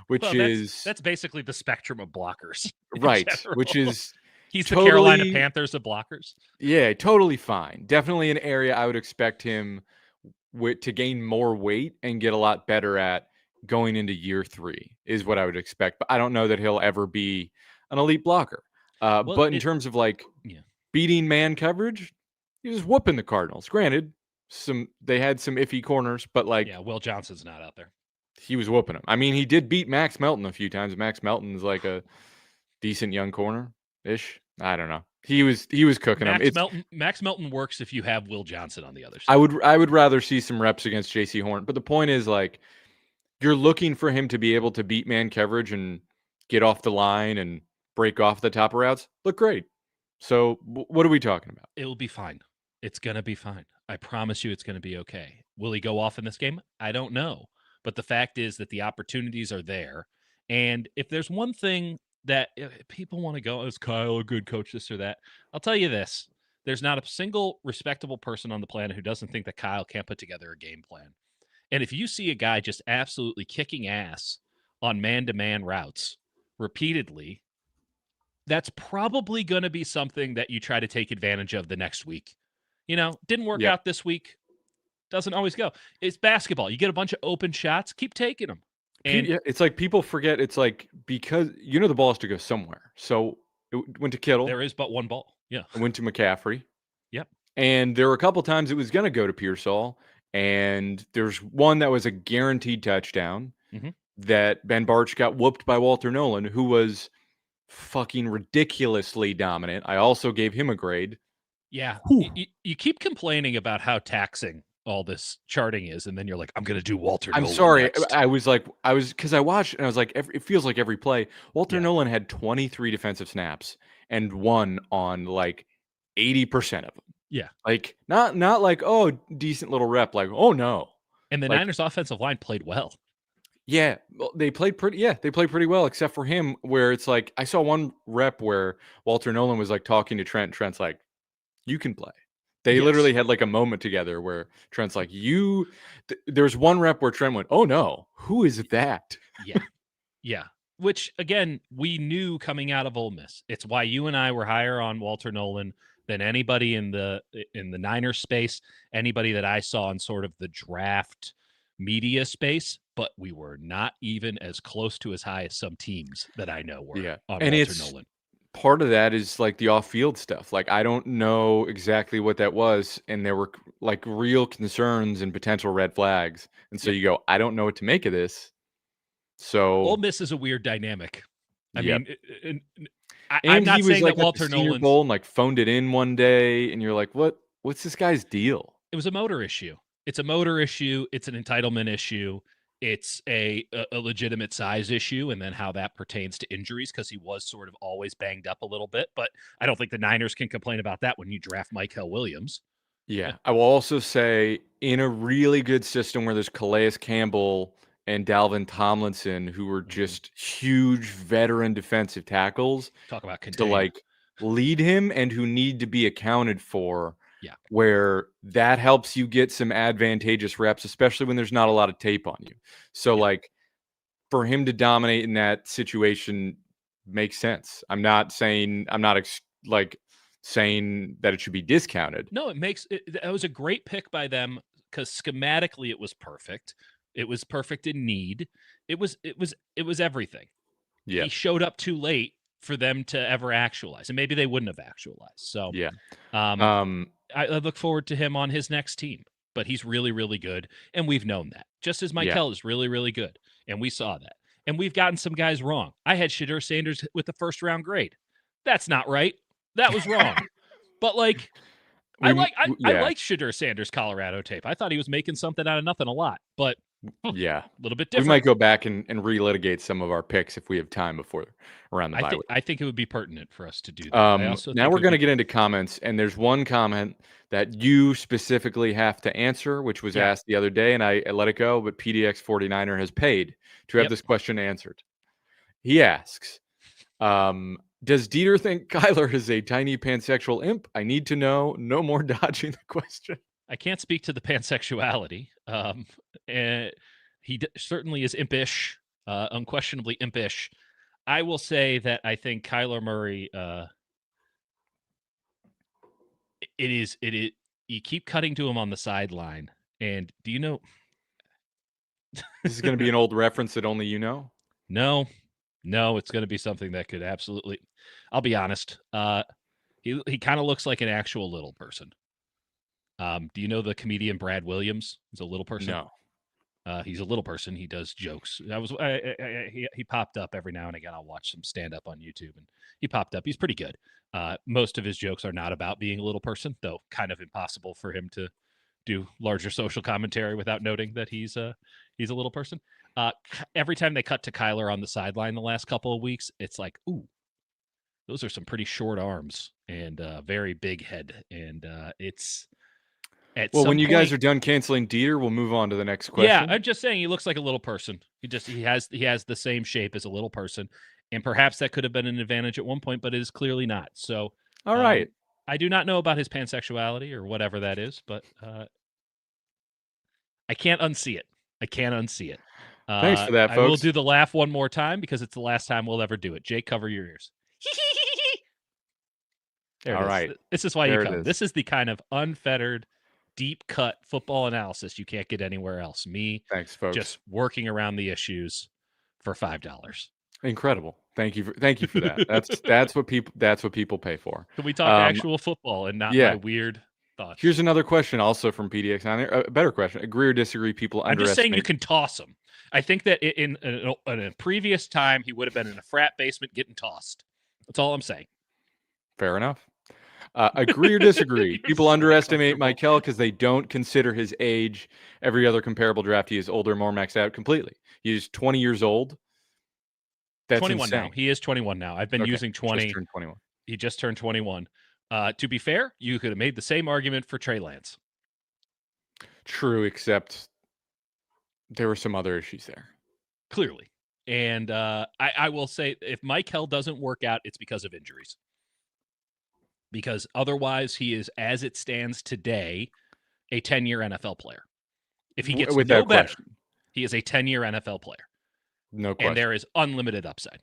that's basically the spectrum of blockers, right? Which is he's the Carolina Panthers of blockers. Yeah, totally fine. Definitely an area I would expect him to gain more weight and get a lot better at going into year 3 is what I would expect. But I don't know that he'll ever be an elite blocker. But in terms of beating man coverage, he was whooping the Cardinals. Granted, they had some iffy corners, but Will Johnson's not out there. He was whooping him. I mean, he did beat Max Melton a few times. Max Melton's like a decent young corner-ish. I don't know. He was cooking him. Max Melton works if you have Will Johnson on the other side. I would rather see some reps against J.C. Horn. But the point is, like, you're looking for him to be able to beat man coverage and get off the line and break off the top routes. Look great. So what are we talking about? It will be fine. It's going to be fine. I promise you it's going to be okay. Will he go off in this game? I don't know. But the fact is that the opportunities are there. And if there's one thing that people want to go, is Kyle a good coach, this or that? I'll tell you this. There's not a single respectable person on the planet who doesn't think that Kyle can't put together a game plan. And if you see a guy just absolutely kicking ass on man-to-man routes repeatedly, that's probably going to be something that you try to take advantage of the next week. Didn't work Yep. out this week. Doesn't always go. It's basketball. You get a bunch of open shots, keep taking them. And Yeah, it's like people forget. It's like because the ball has to go somewhere. So it went to Kittle. there is but one ball. Yeah. It went to McCaffrey. Yep. And there were a couple times it was going to go to Pearsall. And there's one that was a guaranteed touchdown that Ben Barch got whooped by Walter Nolan, who was fucking ridiculously dominant. I also gave him a grade. Yeah. You keep complaining about how taxing all this charting is, and then you're like, I'm going to do Walter Nolan. I'm sorry. Next. Because I watched and I was like, it feels like every play. Walter Nolan had 23 defensive snaps and won on like 80% of them. Yeah. Like not like, oh, decent little rep. Like, oh no. And the Niners offensive line played well. Yeah, they played pretty well, except for him, where it's like I saw one rep where Walter Nolan was like talking to Trent. Trent's like, you can play. They literally had like a moment together where Trent's like, there's one rep where Trent went, oh no, who is that? Yeah. Which again, we knew coming out of Ole Miss. It's why you and I were higher on Walter Nolan than anybody in the Niners space, anybody that I saw in sort of the draft media space, but we were not even as close to as high as some teams that I know were on and Walter Nolan. Part of that is like the off-field stuff. Like I don't know exactly what that was, and there were like real concerns and potential red flags. And so you go, I don't know what to make of this. So Ole Miss is a weird dynamic. I mean, I'm not saying like that Walter Nolan Bowl and like phoned it in one day, and you're like, what's this guy's deal? It was a motor issue. It's a motor issue. It's an entitlement issue. It's a legitimate size issue, and then how that pertains to injuries, because he was sort of always banged up a little bit. But I don't think the Niners can complain about that when you draft Michael Williams. Yeah. I will also say, in a really good system where there's Calais Campbell and Dalvin Tomlinson, who were just huge veteran defensive tackles, talk about to like lead him and who need to be accounted for. Yeah. Where that helps you get some advantageous reps, especially when there's not a lot of tape on you. So like for him to dominate in that situation makes sense. I'm not saying saying that it should be discounted. No, it was a great pick by them because schematically it was perfect. It was perfect in need. It was everything. Yeah. He showed up too late for them to ever actualize, and maybe they wouldn't have actualized. So I look forward to him on his next team, but he's really, really good, and we've known that. Just as Michael is really, really good, and we saw that. And we've gotten some guys wrong. I had Shedeur Sanders with the first-round grade. That's not right. That was wrong. But, like, I like Shedeur Sanders' Colorado tape. I thought he was making something out of nothing a lot, but a little bit different. We might go back and relitigate some of our picks if we have time before around the bye week. I think it would be pertinent for us to do that. Now we're going to get into comments, and there's one comment that you specifically have to answer, which was asked the other day, and I let it go, but PDX 49er has paid to have this question answered. He asks, does Dieter think Kyler is a tiny pansexual imp? I need to know. No more dodging the question. I can't speak to the pansexuality. He certainly is impish, unquestionably impish. I will say that I think Kyler Murray, it is, you keep cutting to him on the sideline. And do you know? This is going to be an old reference that only you know? No, it's going to be something that could absolutely, I'll be honest. He kind of looks like an actual little person. Do you know the comedian Brad Williams? He's a little person. No. He's a little person. He does jokes. He popped up every now and again. I'll watch some stand up on YouTube, and he popped up. He's pretty good. Most of his jokes are not about being a little person, though kind of impossible for him to do larger social commentary without noting that he's a little person. Every time they cut to Kyler on the sideline the last couple of weeks, it's like, ooh, those are some pretty short arms and very big head, and it's At Well, some when you guys point, are done canceling Dieter, we'll move on to the next yeah, question. I'm just saying he looks like a little person. He has the same shape as a little person, and perhaps that could have been an advantage at one point, but it is clearly not. So, All right. I do not know about his pansexuality or whatever that is, but I can't unsee it. I can't unsee it. Thanks for that, I will folks. do the laugh one more time because it's the last time we'll ever do it. Jake, cover your ears. There it All is. right. This is why you There it come. is. This is the kind of unfettered, deep cut football analysis you can't get anywhere else. Me Thanks, folks. just working around the issues for $5. Incredible. Thank you for that. That's what people pay for. Can we talk actual football and not my Yeah. weird thoughts? Here's another question also from PDX9. A better question. Agree or disagree? People I'm just saying you underestimate. can toss him. I think that in a previous time, he would have been in a frat basement getting tossed. That's all I'm saying. Fair enough. Agree or disagree? You're People so underestimate uncomfortable. Mikel because they don't consider his age. Every other comparable draftee is older, more maxed out completely. He's 20 years old. That's 21 insane. now. He is 21 now. I've been using 20. Just turned 21. He just turned 21. To be fair, you could have made the same argument for Trey Lance. True, except there were some other issues there. Clearly. And I will say, if Mikel doesn't work out, it's because of injuries. Because otherwise, he is, as it stands today, a 10-year NFL player. If he gets no better, he is a 10-year NFL player. No question. And there is unlimited upside.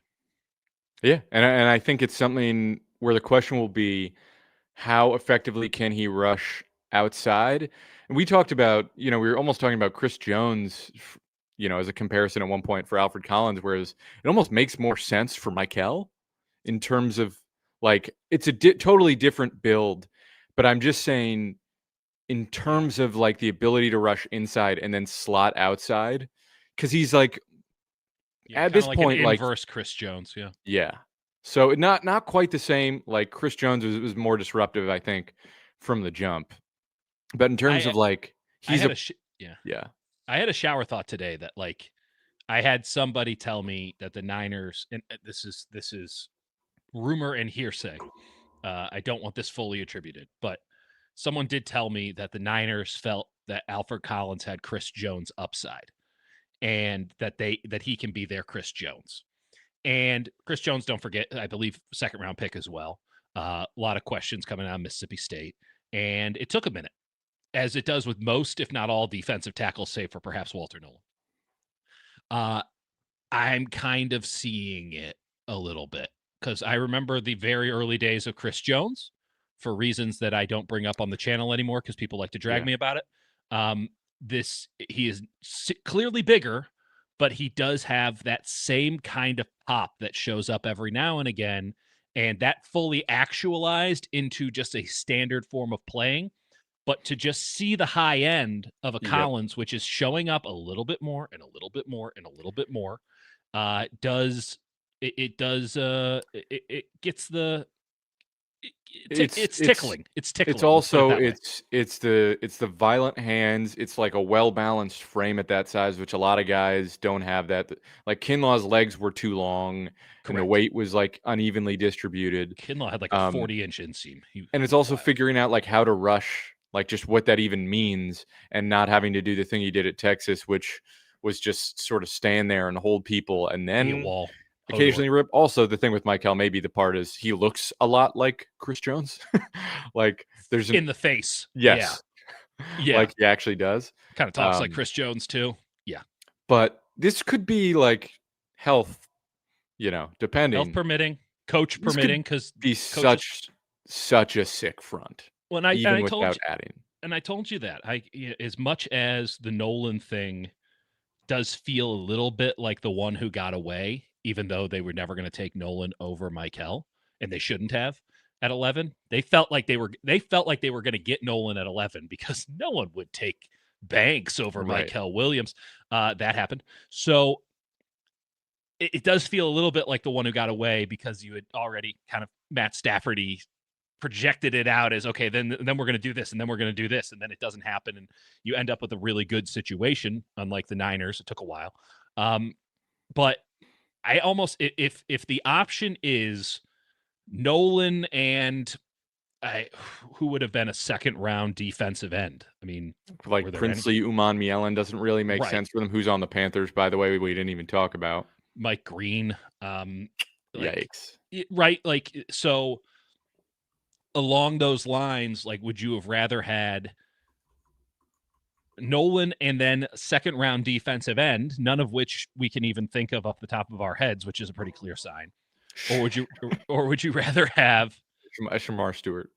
Yeah, and I think it's something where the question will be, how effectively can he rush outside? And we talked about, we were almost talking about Chris Jones, as a comparison at one point for Alfred Collins, whereas it almost makes more sense for Mikel in terms of, like, it's a totally different build. But I'm just saying, in terms of, like, the ability to rush inside and then slot outside, because he's like, at this like point, an like inverse Chris Jones, yeah. So not quite the same. Like Chris Jones was more disruptive, I think, from the jump. But in terms of like, he's I had a shower thought today that, like, I had somebody tell me that the Niners, and this is rumor and hearsay. I don't want this fully attributed, but someone did tell me that the Niners felt that Alfred Collins had Chris Jones upside, and that he can be their Chris Jones. And Chris Jones, don't forget, I believe, second-round pick as well. A lot of questions coming out of Mississippi State. And it took a minute, as it does with most, if not all, defensive tackles, save for perhaps Walter Nolan. I'm kind of seeing it a little bit, because I remember the very early days of Chris Jones, for reasons that I don't bring up on the channel anymore because people like to drag me about it. He is clearly bigger, but he does have that same kind of pop that shows up every now and again, and that fully actualized into just a standard form of playing. But to just see the high end of a Collins, which is showing up a little bit more and a little bit more and a little bit more, it gets the it's tickling. It's tickling. It's also it's the violent hands. It's like a well-balanced frame at that size, which a lot of guys don't have that. Like Kinlaw's legs were too long. And the weight was like unevenly distributed. Kinlaw had like a 40-inch inseam. And it's also figuring out like how to rush, like just what that even means, and not having to do the thing he did at Texas, which was just sort of stand there and hold people and then wall. Occasionally rip. Also, the thing with Mikel, maybe the part is he looks a lot like Chris Jones. Like there's in the face. Yes. Yeah. Like he actually does. Kind of talks like Chris Jones too. Yeah. But this could be like health, depending. Health permitting, coach permitting, because be such a sick front. Well, even without adding. And I told you that. As much as the Nolan thing does feel a little bit like the one who got away, even though they were never going to take Nolan over Mikel, and they shouldn't have at 11. They felt like they were going to get Nolan at 11 because no one would take Banks over Mikel Williams. That happened. So it does feel a little bit like the one who got away, because you had already kind of Matt Stafford-y projected it out as, okay, then we're going to do this, and then we're going to do this, and then it doesn't happen, and you end up with a really good situation. Unlike the Niners, it took a while. But I almost, if the option is Nolan and who would have been a second-round defensive end? I mean, were Like there any? Princely Uman doesn't really make Right. sense for them. Who's on the Panthers, by the way, we didn't even talk about. Mike Green, like, Yikes. right, like, so along those lines, like, would you have rather had Nolan and then second-round defensive end, none of which we can even think of off the top of our heads, which is a pretty clear sign, or would you rather have? Shamar Stewart.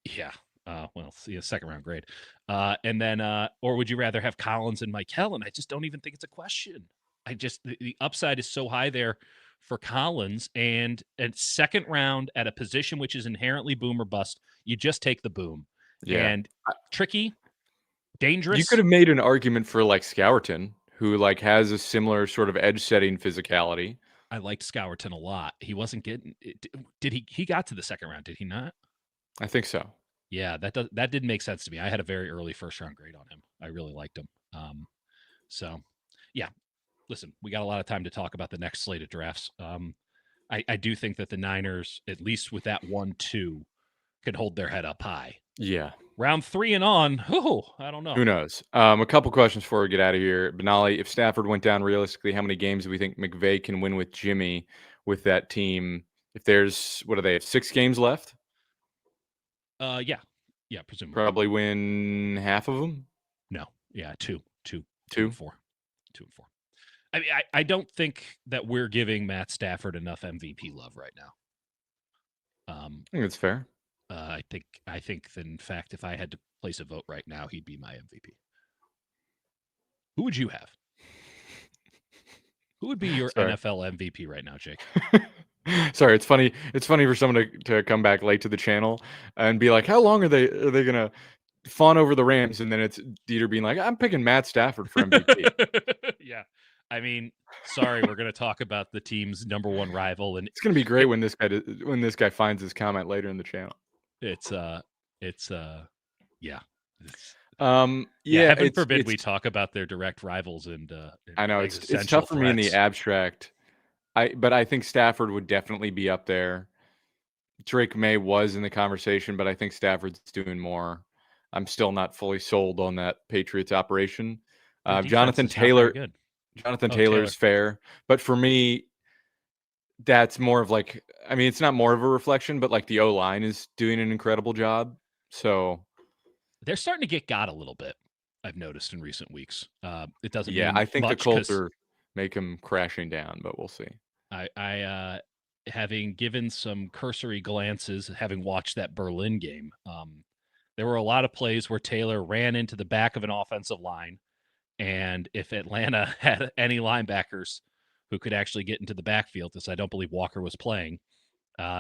Yeah. Well, see a second round grade. And then, or would you rather have Collins and Michael? And I just don't even think it's a question. The upside is so high there for Collins, and second round at a position which is inherently boom or bust. You just take the boom. Yeah. And tricky, You dangerous. could have made an argument for like Scourton, who like has a similar sort of edge setting physicality. I liked Scourton a lot. He wasn't getting. Did he? He got to the second round, did he not? I think so. Yeah, that didn't make sense to me. I had a very early first round grade on him. I really liked him. So yeah, listen, we got a lot of time to talk about the next slate of drafts. I do think that the Niners, at least with that 1-2, could hold their head up high. Yeah. Round 3 and on, I don't know. Who knows? A couple questions before we get out of here. Benali, if Stafford went down realistically, how many games do we think McVay can win with Jimmy with that team? If there's, what do they have, 6 games left? Yeah, presumably. Probably win half of them? No. Yeah, 2 2 and 4. 2 and 4. I mean, I don't think that we're giving Matt Stafford enough MVP love right now. I think that's fair. I think that, in fact, if I had to place a vote right now, he'd be my MVP. Who would you have? Who would be your NFL MVP right now, Jake? Sorry, it's funny. It's funny for someone to come back late to the channel and be like, "How long are they gonna fawn over the Rams?" And then it's Dieter being like, "I'm picking Matt Stafford for MVP." Yeah, I mean, sorry, we're gonna talk about the team's number one rival, and it's gonna be great when this guy finds his comment later in the channel. Yeah. Yeah. Heaven forbid we talk about their direct rivals and I know it's tough for me in the abstract. But I think Stafford would definitely be up there. Drake May was in the conversation, but I think Stafford's doing more. I'm still not fully sold on that Patriots operation. Jonathan Taylor is fair, but for me, that's more of like, I mean, it's not more of a reflection, but like the O-line is doing an incredible job. So they're starting to get got a little bit, I've noticed in recent weeks. It doesn't mean I think much the Colts are make him crashing down, but we'll see. I having given some cursory glances, having watched that Berlin game, there were a lot of plays where Taylor ran into the back of an offensive line, and if Atlanta had any linebackers who could actually get into the backfield, as I don't believe Walker was playing,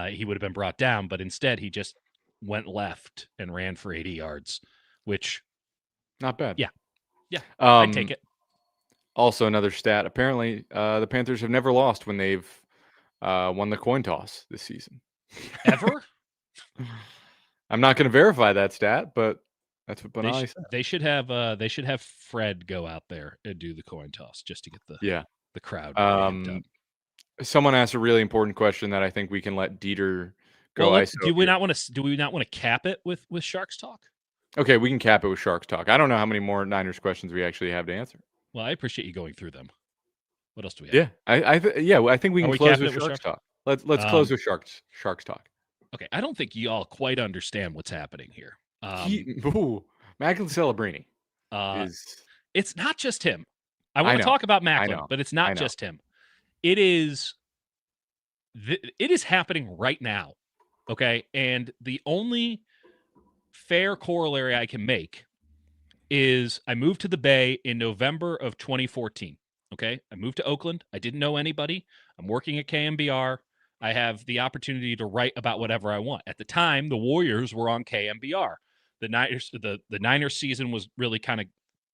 he would have been brought down. But instead, he just went left and ran for 80 yards, which not bad. Yeah, I'd take it. Also, another stat. Apparently, the Panthers have never lost when they've won the coin toss this season. Ever? I'm not going to verify that stat, but that's what Benali said. They should have Fred go out there and do the coin toss just to get the crowd. Someone asked a really important question that I think we can let Dieter go. Well, do we not want to cap it with Sharks talk? Okay, we can cap it with Sharks talk. I don't know how many more Niners questions we actually have to answer. Well, I appreciate you going through them. What else do we have? Yeah, I think we can close with Sharks talk. Let's close with Sharks talk. Okay, I don't think y'all quite understand what's happening here. Macklin Celebrini it's not just him. I want to talk about Macklin, but it's not just him. It is happening right now. Okay, and the only fair corollary I can make is I moved to the Bay in November of 2014. Okay, I moved to Oakland. I didn't know anybody. I'm working at KMBR. I have the opportunity to write about whatever I want. At the time, the Warriors were on KMBR. The Niners season was really kind of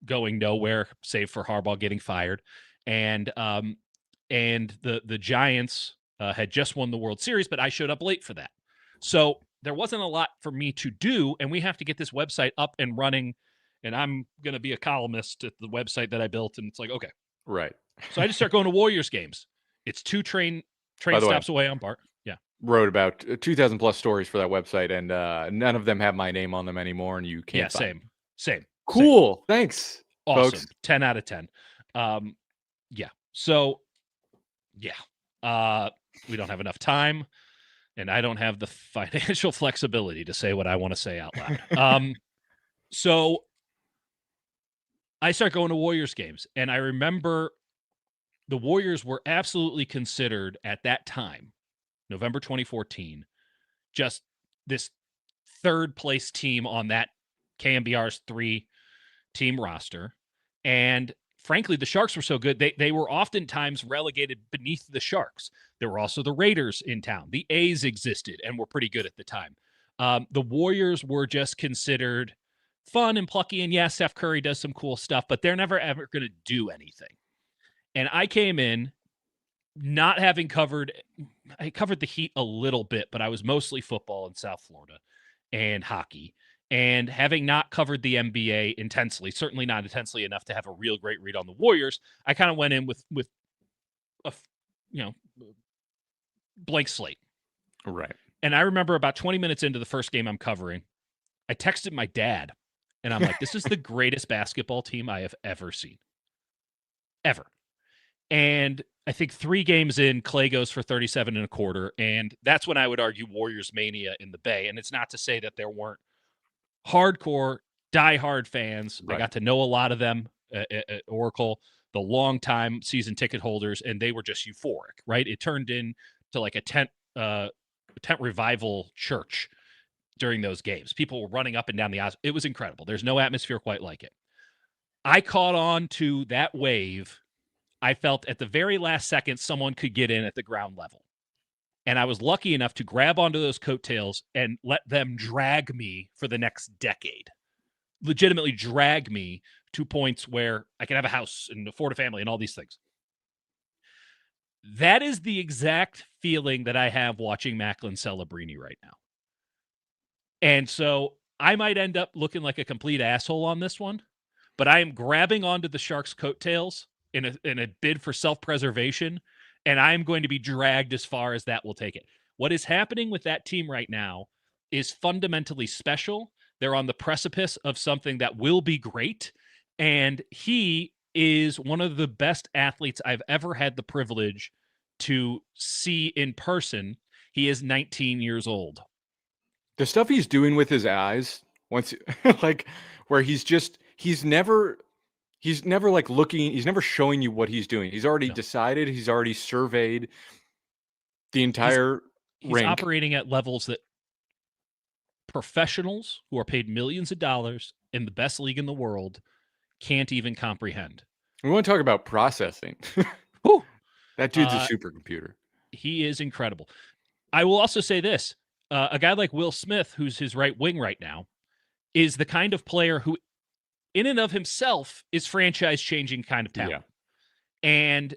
going nowhere, save for Harbaugh getting fired, and the Giants had just won the World Series, but I showed up late for that, so there wasn't a lot for me to do, and we have to get this website up and running. And I'm going to be a columnist at the website that I built, and it's like, okay, right. So I just start going to Warriors games. It's 2 train stops away on Bart. Yeah. wrote about 2,000 plus stories for that website, and none of them have my name on them anymore, and you can't find same. Cool. Thanks, Awesome. folks. 10 out of 10. Yeah. So, yeah. We don't have enough time, and I don't have the financial flexibility to say what I want to say out loud. So I start going to Warriors games, and I remember the Warriors were absolutely considered at that time, November 2014, just this third place team on that KMBR's 3-team roster. And frankly, the Sharks were so good, they were oftentimes relegated beneath the Sharks. There were also the Raiders in town. The A's existed and were pretty good at the time. The Warriors were just considered fun and plucky. And yes, Steph Curry does some cool stuff, but they're never, ever going to do anything. And I came in not having I covered the Heat a little bit, but I was mostly football in South Florida and hockey. And having not covered the NBA intensely, certainly not intensely enough to have a real great read on the Warriors, I kind of went in with a blank slate. Right. And I remember about 20 minutes into the first game I'm covering, I texted my dad, and I'm like, this is the greatest basketball team I have ever seen. Ever. And I think 3 games in, Clay goes for 37 and a quarter, and that's when I would argue Warriors mania in the Bay. And it's not to say that there weren't hardcore, diehard fans. Right. I got to know a lot of them at Oracle, the longtime season ticket holders, and they were just euphoric, right? It turned into like a tent revival church during those games. People were running up and down the aisles. It was incredible. There's no atmosphere quite like it. I caught on to that wave. I felt at the very last second someone could get in at the ground level. And I was lucky enough to grab onto those coattails and let them drag me for the next decade. Legitimately drag me to points where I can have a house and afford a family and all these things. That is the exact feeling that I have watching Macklin Celebrini right now. And so I might end up looking like a complete asshole on this one, but I am grabbing onto the Sharks' coattails in a bid for self-preservation, and I'm going to be dragged as far as that will take it. What is happening with that team right now is fundamentally special. They're on the precipice of something that will be great, and he is one of the best athletes I've ever had the privilege to see in person. He is 19 years old. The stuff he's doing with his eyes, once like where he's never like looking, he's never showing you what he's doing. He's already decided, he's already surveyed the entire he's rink. Operating at levels that professionals who are paid millions of dollars in the best league in the world can't even comprehend. We want to talk about processing. That dude's a supercomputer. He is incredible. I will also say this. A guy like Will Smith, who's his right wing right now, is the kind of player who, in and of himself, is franchise-changing kind of talent. Yeah. And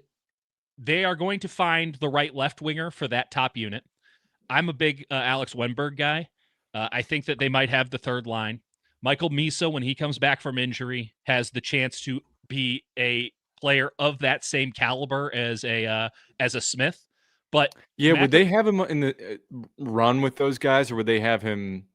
they are going to find the right left winger for that top unit. I'm a big Alex Wenberg guy. I think that they might have the third line. Michael Misa, when he comes back from injury, has the chance to be a player of that same caliber as a Smith. But yeah, would they have him in the run with those guys, or would they have him,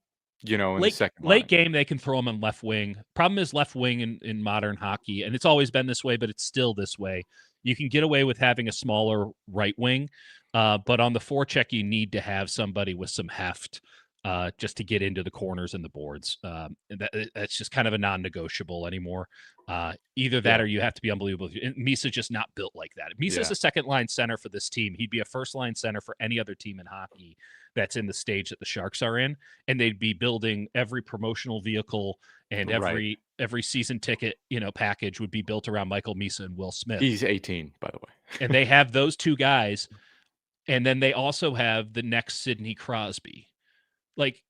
in the second line? Late game, they can throw him on left wing. Problem is left wing in modern hockey, and it's always been this way, but it's still this way. You can get away with having a smaller right wing, but on the forecheck, you need to have somebody with some heft just to get into the corners and the boards. That's just kind of a non-negotiable anymore. Either that or you have to be unbelievable. And Misa's just not built like that. Misa's a second-line center for this team. He'd be a first-line center for any other team in hockey that's in the stage that the Sharks are in, and they'd be building every promotional vehicle and every season ticket, package would be built around Michael Misa and Will Smith. He's 18, by the way. And they have those two guys, and then they also have the next Sidney Crosby. Like,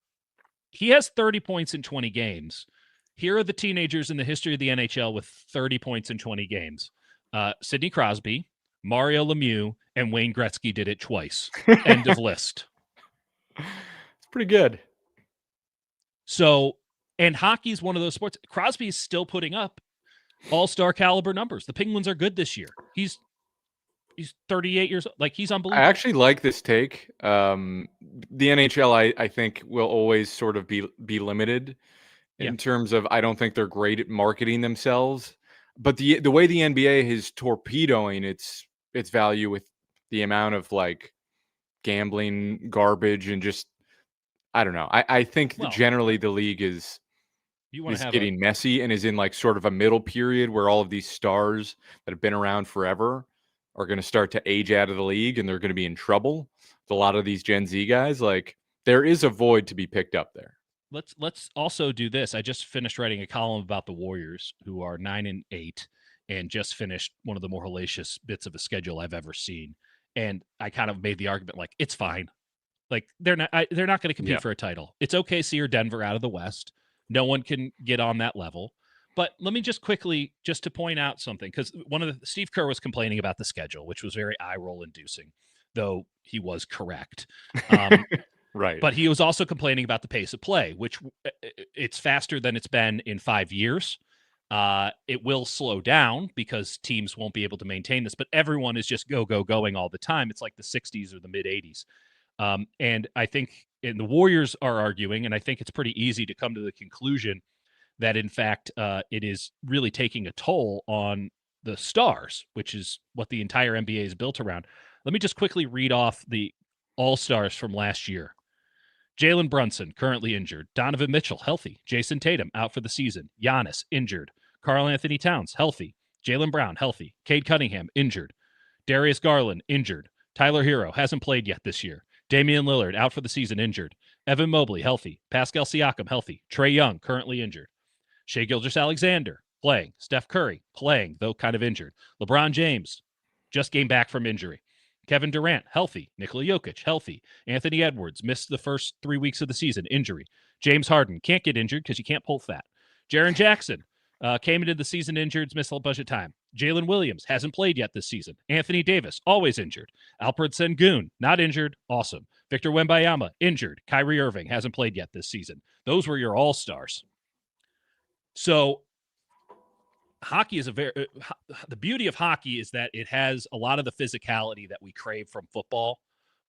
he has 30 points in 20 games. Here are the teenagers in the history of the NHL with 30 points in 20 games. Sidney Crosby, Mario Lemieux, and Wayne Gretzky did it twice. End of list. It's pretty good. So, and hockey's one of those sports. Crosby is still putting up all-star caliber numbers. The Penguins are good this year. He's He's 38 years old. Like, he's I unbelievable. actually like this take. The NHL, I think, will always sort of be limited Yeah. in terms of I don't think they're great at marketing themselves. But the way the NBA is torpedoing its value with the amount of like gambling garbage and just I don't know. I think that Well, generally the league is you want to have getting messy and is in like sort of a middle period where all of these stars that have been around forever are going to start to age out of the league and they're going to be in trouble. A lot of these Gen Z guys, like there is a void to be picked up there. let's also do this. I just finished writing a column about the Warriors, who are 9-8, and just finished one of the more hellacious bits of a schedule I've ever seen. And I kind of made the argument like it's fine. Like they're not going to compete for a title. It's OKC or Denver out of the West. No one can get on that level. But let me just quickly just to point out something, because Steve Kerr was complaining about the schedule, which was very eye roll inducing, though he was correct. Right. But he was also complaining about the pace of play, which it's faster than it's been in 5 years. It will slow down because teams won't be able to maintain this, but everyone is just going all the time. It's like the 60s or the mid 80s. And I think the Warriors are arguing, and I think it's pretty easy to come to the conclusion that, in fact, it is really taking a toll on the stars, which is what the entire NBA is built around. Let me just quickly read off the all-stars from last year. Jalen Brunson, currently injured. Donovan Mitchell, healthy. Jason Tatum, out for the season. Giannis, injured. Karl Anthony Towns, healthy. Jaylen Brown, healthy. Cade Cunningham, injured. Darius Garland, injured. Tyler Hero, hasn't played yet this year. Damian Lillard, out for the season, injured. Evan Mobley, healthy. Pascal Siakam, healthy. Trae Young, currently injured. Shai Gilgeous-Alexander, playing. Steph Curry, playing, though kind of injured. LeBron James, just came back from injury. Kevin Durant, healthy. Nikola Jokic, healthy. Anthony Edwards, missed the first 3 weeks of the season, injury. James Harden, can't get injured because you can't pull fat. Jaren Jackson, came into the season injured, missed a bunch of time. Jalen Williams, hasn't played yet this season. Anthony Davis, always injured. Alfred Sengun, not injured, awesome. Victor Wembanyama, injured. Kyrie Irving, hasn't played yet this season. Those were your all-stars. So hockey is the beauty of hockey is that it has a lot of the physicality that we crave from football,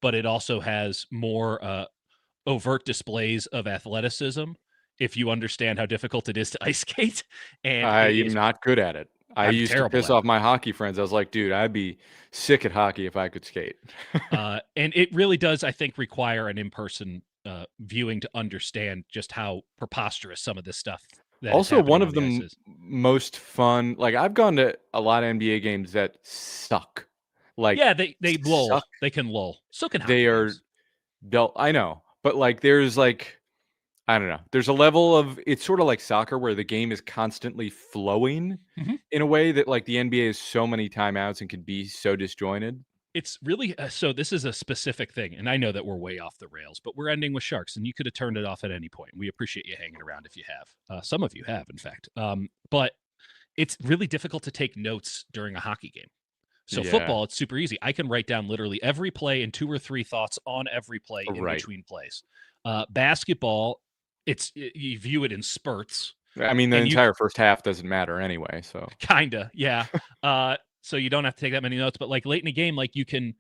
but it also has more overt displays of athleticism if you understand how difficult it is to ice skate. And I'm not good at it. I used to piss off my hockey friends. I was like, dude, I'd be sick at hockey if I could skate. And it really does, I think, require an in-person viewing to understand just how preposterous some of this stuff. Also, one of the most fun, like I've gone to a lot of NBA games that suck. Like, yeah, they lull. Suck. They can lull. So can hockey. They are built. I know, but like, there's like, I don't know. There's a level of it's sort of like soccer where the game is constantly flowing in a way that like the NBA has so many timeouts and can be so disjointed. It's really so this is a specific thing, and I know that we're way off the rails, but we're ending with Sharks, and you could have turned it off at any point. We appreciate you hanging around if you have. Some of you have, in fact. But it's really difficult to take notes during a hockey game. So football, it's super easy. I can write down literally every play and 2 or 3 thoughts on every play in between plays. Basketball, you view it in spurts. I mean, the entire first half doesn't matter anyway, so. Kinda, yeah. So you don't have to take that many notes, but like late in a game, like you can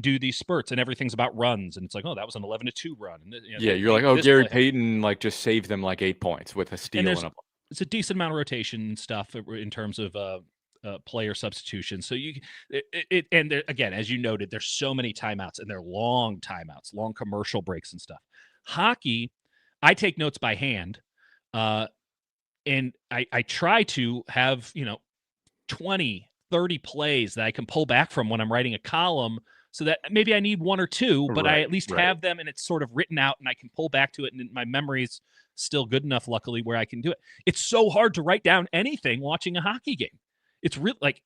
do these spurts and everything's about runs, and it's like, oh, that was an 11-2 run. And, you're like, oh, Gary Payton like just saved them like 8 points with a steal and it's a decent amount of rotation and stuff in terms of player substitution. So again, as you noted, there's so many timeouts, and they're long timeouts, long commercial breaks and stuff. Hockey, I take notes by hand, and I try to have 20, 30 plays that I can pull back from when I'm writing a column, so that maybe I need 1 or 2, but I at least have them, and it's sort of written out, and I can pull back to it, and my memory's still good enough, luckily, where I can do it. It's so hard to write down anything watching a hockey game. It's really like,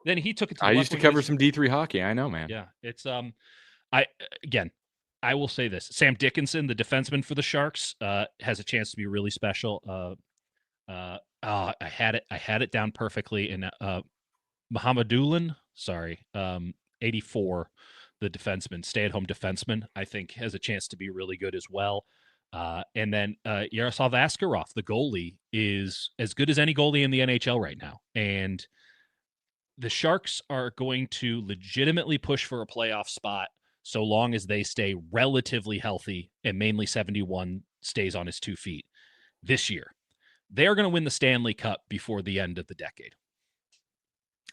then he took it to I used to cover some D3 hockey. I know, man. Yeah. It's, I will say this. Sam Dickinson, the defenseman for the Sharks, has a chance to be really special. I had it down perfectly in Muhammadulin, 84, the defenseman, stay-at-home defenseman, I think has a chance to be really good as well. And then Yaroslav Askarov, the goalie, is as good as any goalie in the NHL right now. And the Sharks are going to legitimately push for a playoff spot so long as they stay relatively healthy and mainly 71 stays on his 2 feet this year. They're going to win the Stanley Cup before the end of the decade.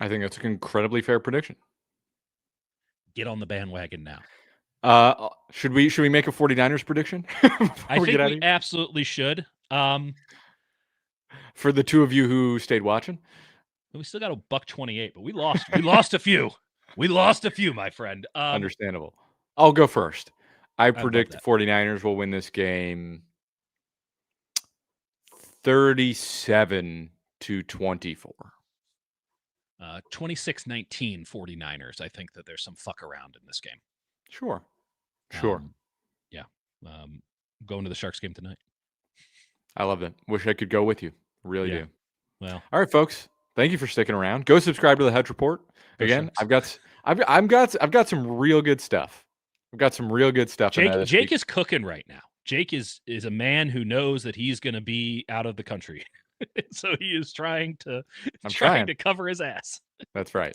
I think that's an incredibly fair prediction. Get on the bandwagon now. Should we make a 49ers prediction? I think we absolutely should. For the two of you who stayed watching, we still got a $1.28, but we lost. We lost a few. We lost a few, my friend. Understandable. I'll go first. I predict the 49ers will win this game 37-24. 26-19 49ers. I think that there's some fuck around in this game. Sure. Yeah. Going to the Sharks game tonight. I love that. Wish I could go with you. Really do. Well, all right, folks. Thank you for sticking around. Go subscribe to the Hutch Report. Again, I've got some real good stuff. I've got some real good stuff. Jake is cooking right now. Jake is a man who knows that he's going to be out of the country. So he is trying to cover his ass. That's right.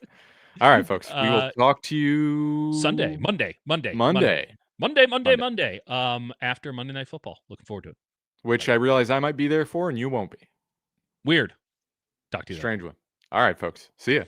All right, folks. We will talk to you Monday. After Monday Night Football. Looking forward to it. Which I realize I might be there for, and you won't be. Weird. Talk to you. Strange one. All right, folks. See ya.